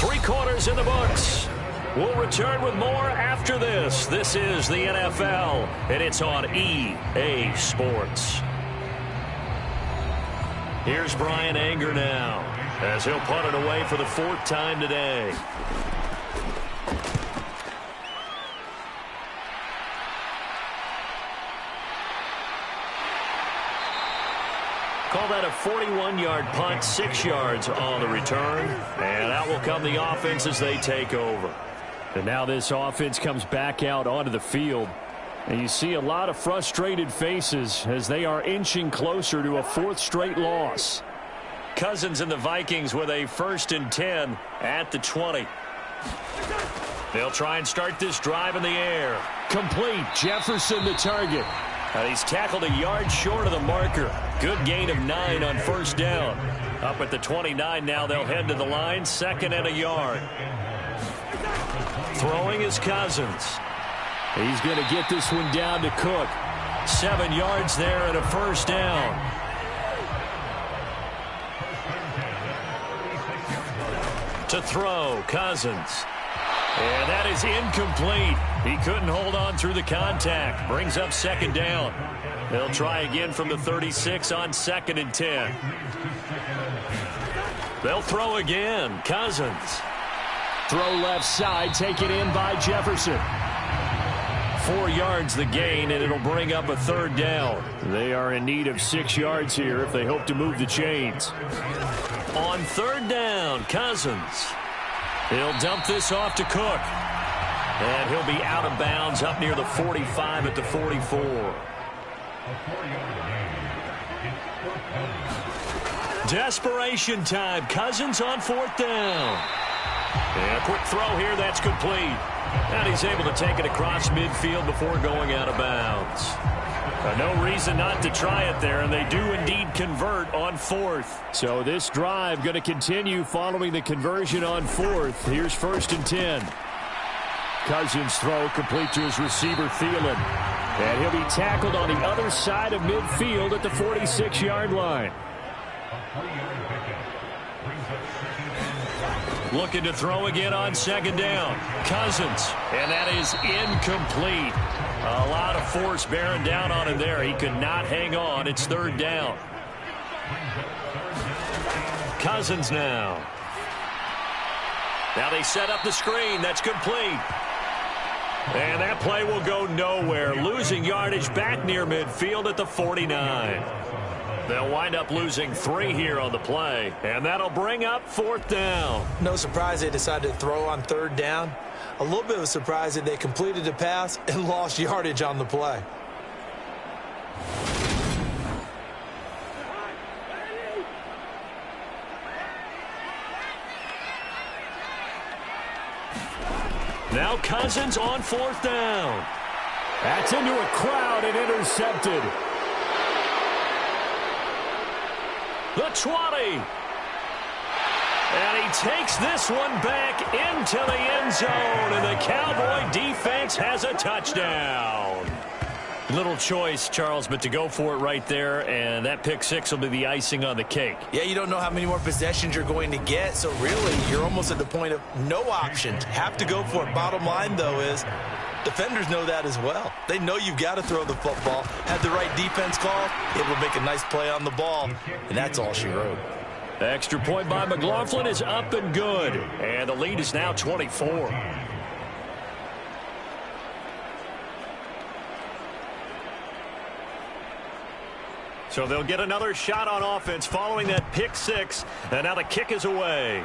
3 quarters in the books. We'll return with more after this. This is the NFL, and it's on EA Sports. Here's Brian Anger now, as he'll punt it away for the 4th time today. Call that a 41-yard punt, 6 yards on the return. And out will come the offense as they take over. And now this offense comes back out onto the field. And you see a lot of frustrated faces as they are inching closer to a fourth straight loss. Cousins and the Vikings with a 1st and 10 at the 20. They'll try and start this drive in the air. Complete. Jefferson the target. He's tackled a yard short of the marker. Good gain of 9 on 1st down. Up at the 29 now, they'll head to the line. 2nd and a yard. Throwing is Cousins. He's going to get this one down to Cook. 7 yards there and a 1st down. To throw, Cousins. And that is incomplete. He couldn't hold on through the contact. Brings up 2nd down. They'll try again from the 36 on 2nd and 10. They'll throw again. Cousins. Throw left side, taken in by Jefferson. 4 yards the gain, and it'll bring up a 3rd down. They are in need of 6 yards here if they hope to move the chains. On 3rd down, Cousins. He'll dump this off to Cook. And he'll be out of bounds up near the 45 at the 44. Desperation time. Cousins on 4th down. And a quick throw here. That's complete. And he's able to take it across midfield before going out of bounds. No reason not to try it there, and they do indeed convert on 4th. So this drive going to continue following the conversion on 4th. Here's 1st and 10. Cousins throw complete to his receiver, Thielen. And he'll be tackled on the other side of midfield at the 46-yard line. Looking to throw again on 2nd down. Cousins. And that is incomplete. A lot of force bearing down on him there. He could not hang on. It's 3rd down. Cousins now. Now they set up the screen. That's complete. And that play will go nowhere. Losing yardage back near midfield at the 49. They'll wind up losing 3 here on the play. And that'll bring up 4th down. No surprise they decided to throw on 3rd down. A little bit of a surprise that they completed the pass and lost yardage on the play. Now Cousins on 4th down. That's into a crowd and intercepted. The 20. And he takes this one back into the end zone, and the Cowboy defense has a touchdown. Little choice, Charles, but to go for it right there, and that pick 6 will be the icing on the cake. Yeah, you don't know how many more possessions you're going to get, so really you're almost at the point of no options. Have to go for it. Bottom line, though, is defenders know that as well. They know you've got to throw the football. Had the right defense call, able to make a nice play on the ball, and that's all she wrote. Extra point by McLaughlin is up and good. And the lead is now 24. So they'll get another shot on offense following that pick 6. And now the kick is away.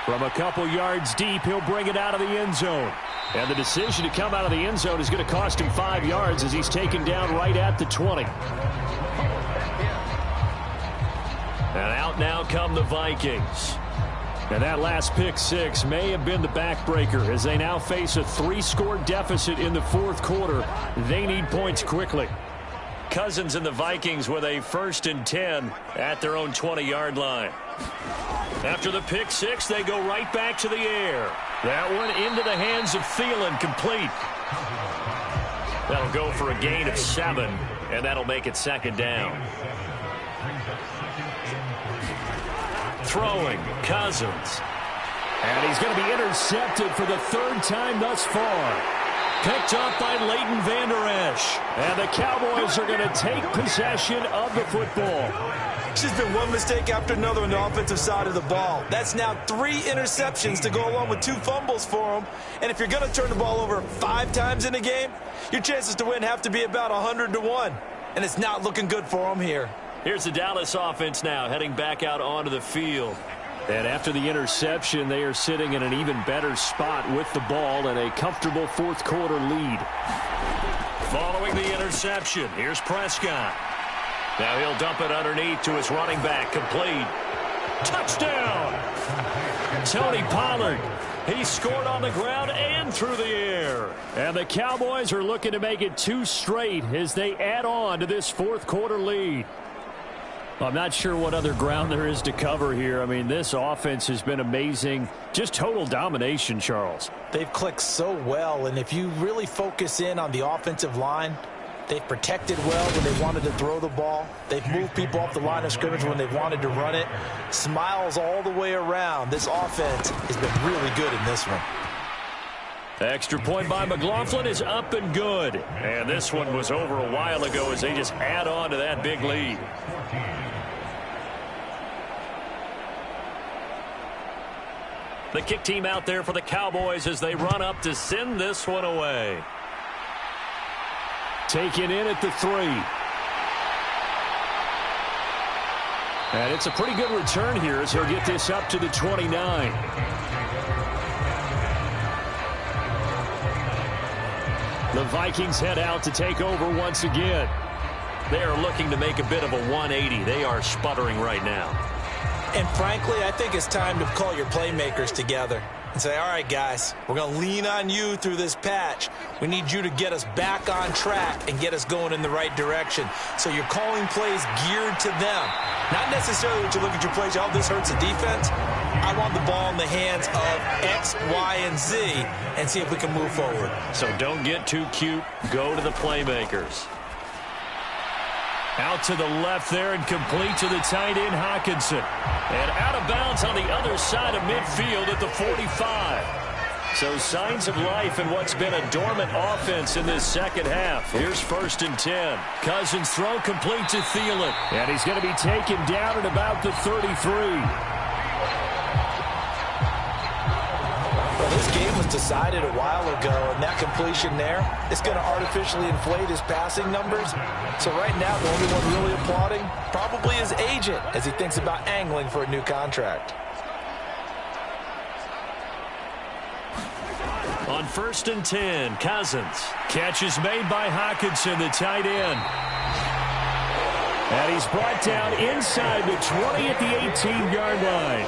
From a couple yards deep, he'll bring it out of the end zone. And the decision to come out of the end zone is going to cost him 5 yards as he's taken down right at the 20. And out now come the Vikings. And that last pick 6 may have been the backbreaker as they now face a 3-score deficit in the 4th quarter. They need points quickly. Cousins and the Vikings with a 1st and 10 at their own 20-yard line. After the pick 6, they go right back to the air. That one into the hands of Thielen, complete. That'll go for a gain of 7, and that'll make it 2nd down. Throwing, Cousins. And he's going to be intercepted for the 3rd time thus far. Picked up by Leighton Vander Esch. And the Cowboys are going to take possession of the football. It's just been one mistake after another on the offensive side of the ball. That's now 3 interceptions to go along with 2 fumbles for them. And if you're going to turn the ball over 5 times in a game, your chances to win have to be about 100-1. And it's not looking good for them here. Here's the Dallas offense now heading back out onto the field. And after the interception, they are sitting in an even better spot with the ball and a comfortable fourth quarter lead. Following the interception, here's Prescott. Now he'll dump it underneath to his running back. Complete. Touchdown! Tony Pollard. He scored on the ground and through the air. And the Cowboys are looking to make it 2 straight as they add on to this fourth quarter lead. I'm not sure what other ground there is to cover here. I mean, this offense has been amazing. Just total domination, Charles. They've clicked so well, and if you really focus in on the offensive line, they've protected well when they wanted to throw the ball. They've moved people off the line of scrimmage when they've wanted to run it. Smiles all the way around. This offense has been really good in this one. Extra point by McLaughlin is up and good. And this one was over a while ago as they just add on to that big lead. The kick team out there for the Cowboys as they run up to send this one away. Taken in at the 3. And it's a pretty good return here as he'll get this up to the 29. The Vikings head out to take over once again. They are looking to make a bit of a 180. They are sputtering right now. And frankly, I think it's time to call your playmakers together and say, all right, guys, we're going to lean on you through this patch. We need you to get us back on track and get us going in the right direction. So you're calling plays geared to them. Not necessarily that you look at your plays, oh, this hurts the defense. I want the ball in the hands of X, Y, and Z and see if we can move forward. So don't get too cute. Go to the playmakers. Out to the left there and complete to the tight end, Hockenson. And out of bounds on the other side of midfield at the 45. So signs of life in what's been a dormant offense in this second half. Here's 1st and 10. Cousins throw complete to Thielen. And he's going to be taken down at about the 33. Well, this game was decided a while ago, and that completion there is going to artificially inflate his passing numbers. So right now, the only one really applauding probably his agent as he thinks about angling for a new contract. On 1st and 10, Cousins. Catch is made by Hockenson, the tight end. And he's brought down inside the 20 at the 18-yard line.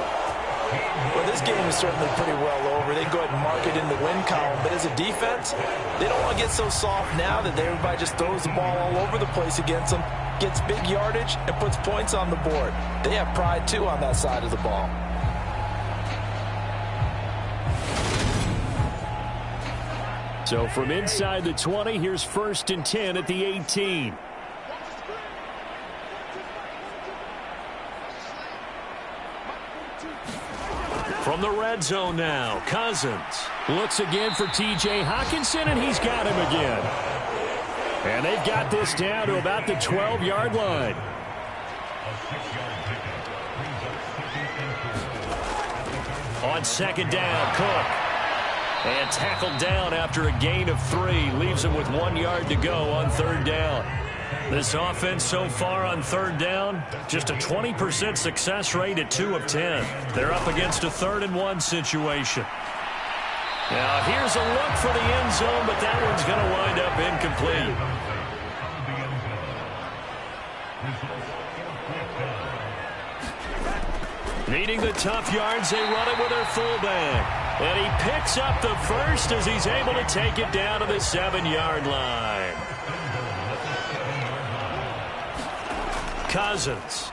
Well, this game is certainly pretty well over. They can go ahead and mark it in the win column. But as a defense, they don't want to get so soft now that everybody just throws the ball all over the place against them, gets big yardage, and puts points on the board. They have pride, too, on that side of the ball. So from inside the 20, here's 1st and 10 at the 18. From the red zone now, Cousins looks again for T.J. Hockenson, and he's got him again. And they've got this down to about the 12-yard line. On 2nd down, Cook. And tackled down after a gain of 3. Leaves him with 1 yard to go on 3rd down. This offense so far on 3rd down, just a 20% success rate at 2 of 10. They're up against a 3rd and 1 situation. Now here's a look for the end zone, but that one's going to wind up incomplete. Needing the tough yards, they run it with their fullback. And he picks up the first as he's able to take it down to the 7-yard line. Cousins.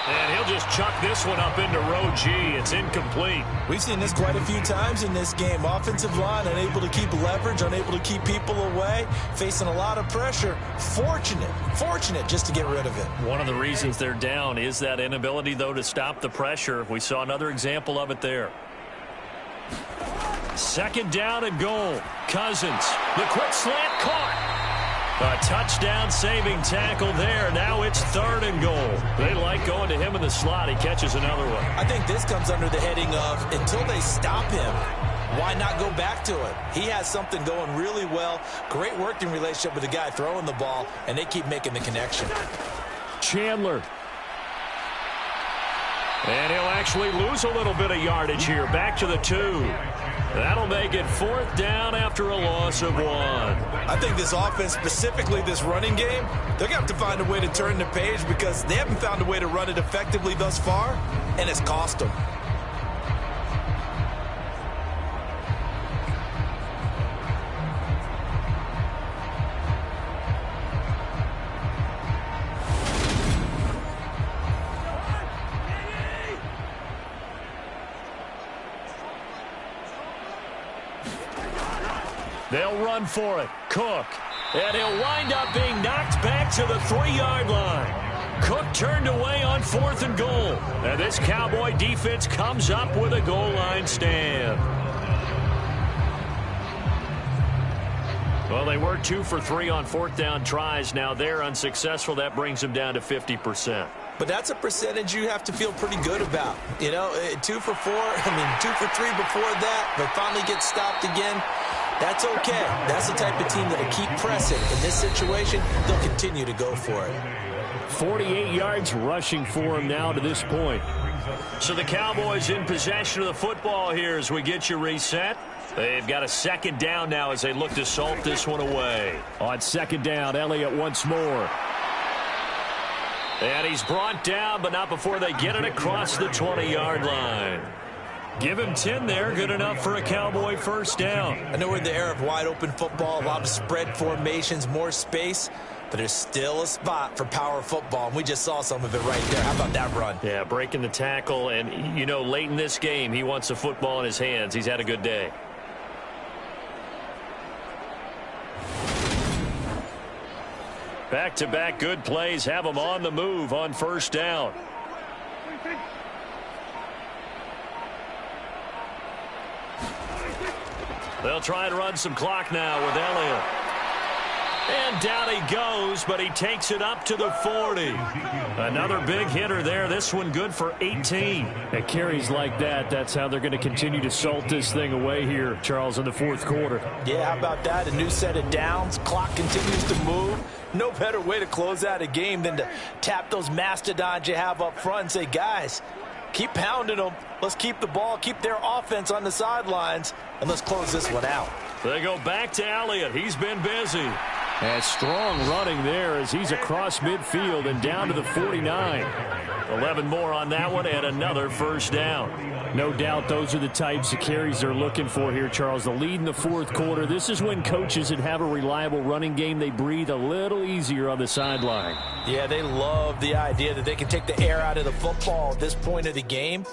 And he'll just chuck this one up into row G. It's incomplete. We've seen this quite a few times in this game. Offensive line unable to keep leverage, unable to keep people away, facing a lot of pressure. Fortunate just to get rid of it. One of the reasons they're down is that inability, though, to stop the pressure. We saw another example of it there. 2nd down and goal. Cousins, the quick slant caught. A touchdown-saving tackle there. Now it's 3rd and goal. They like going to him in the slot. He catches another one. I think this comes under the heading of until they stop him, why not go back to it? He has something going really well. Great working relationship with the guy throwing the ball, and they keep making the connection. Chandler. And he'll actually lose a little bit of yardage here. Back to the 2. That'll make it 4th down after a loss of 1. I think this offense, specifically this running game, they're going to have to find a way to turn the page because they haven't found a way to run it effectively thus far, and it's cost them. They'll run for it. Cook. And he'll wind up being knocked back to the 3-yard line. Cook turned away on 4th and goal. And this Cowboy defense comes up with a goal line stand. Well, they were 2 for 3 on 4th down tries. Now they're unsuccessful. That brings them down to 50%. But that's a percentage you have to feel pretty good about. You know, 2 for 4, 2 for 3 before that, but finally get stopped again. That's okay. That's the type of team that'll keep pressing. In this situation, they'll continue to go for it. 48 yards rushing for him now to this point. So the Cowboys in possession of the football here as we get you reset. They've got a 2nd down now as they look to salt this one away. On 2nd down, Elliott once more. And he's brought down, but not before they get it across the 20-yard line. Give him 10 there. Good enough for a Cowboy 1st down. I know we're in the era of wide-open football, a lot of spread formations, more space, but there's still a spot for power football, and we just saw some of it right there. How about that run? Yeah, breaking the tackle, and, you know, late in this game, he wants the football in his hands. He's had a good day. Back-to-back good plays have him on the move on 1st down. They'll try and run some clock now with Elliott. And down he goes, but he takes it up to the 40. Another big hitter there. This one good for 18. At carries like that, that's how they're going to continue to salt this thing away here, Charles, in the 4th quarter. Yeah, how about that? A new set of downs. Clock continues to move. No better way to close out a game than to tap those mastodons you have up front and say, guys, keep pounding them. Let's keep the ball, keep their offense on the sidelines, and let's close this one out. They go back to Elliott. He's been busy. And strong running there as he's across midfield and down to the 49. 11 more on that one and another 1st down. No doubt those are the types of carries they're looking for here, Charles. The lead in the 4th quarter. This is when coaches that have a reliable running game, they breathe a little easier on the sideline. Yeah, they love the idea that they can take the air out of the football at this point of the game.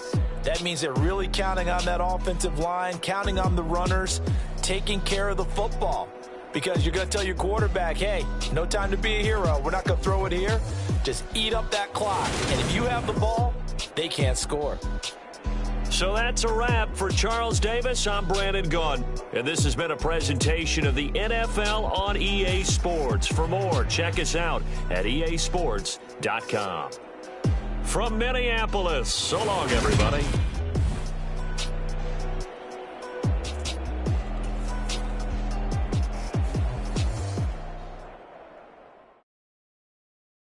That means they're really counting on that offensive line, counting on the runners, taking care of the football. Because you're going to tell your quarterback, hey, no time to be a hero. We're not going to throw it here. Just eat up that clock. And if you have the ball, they can't score. So that's a wrap for Charles Davis. I'm Brandon Gaudin. And this has been a presentation of the NFL on EA Sports. For more, check us out at easports.com. From Minneapolis, so long, everybody.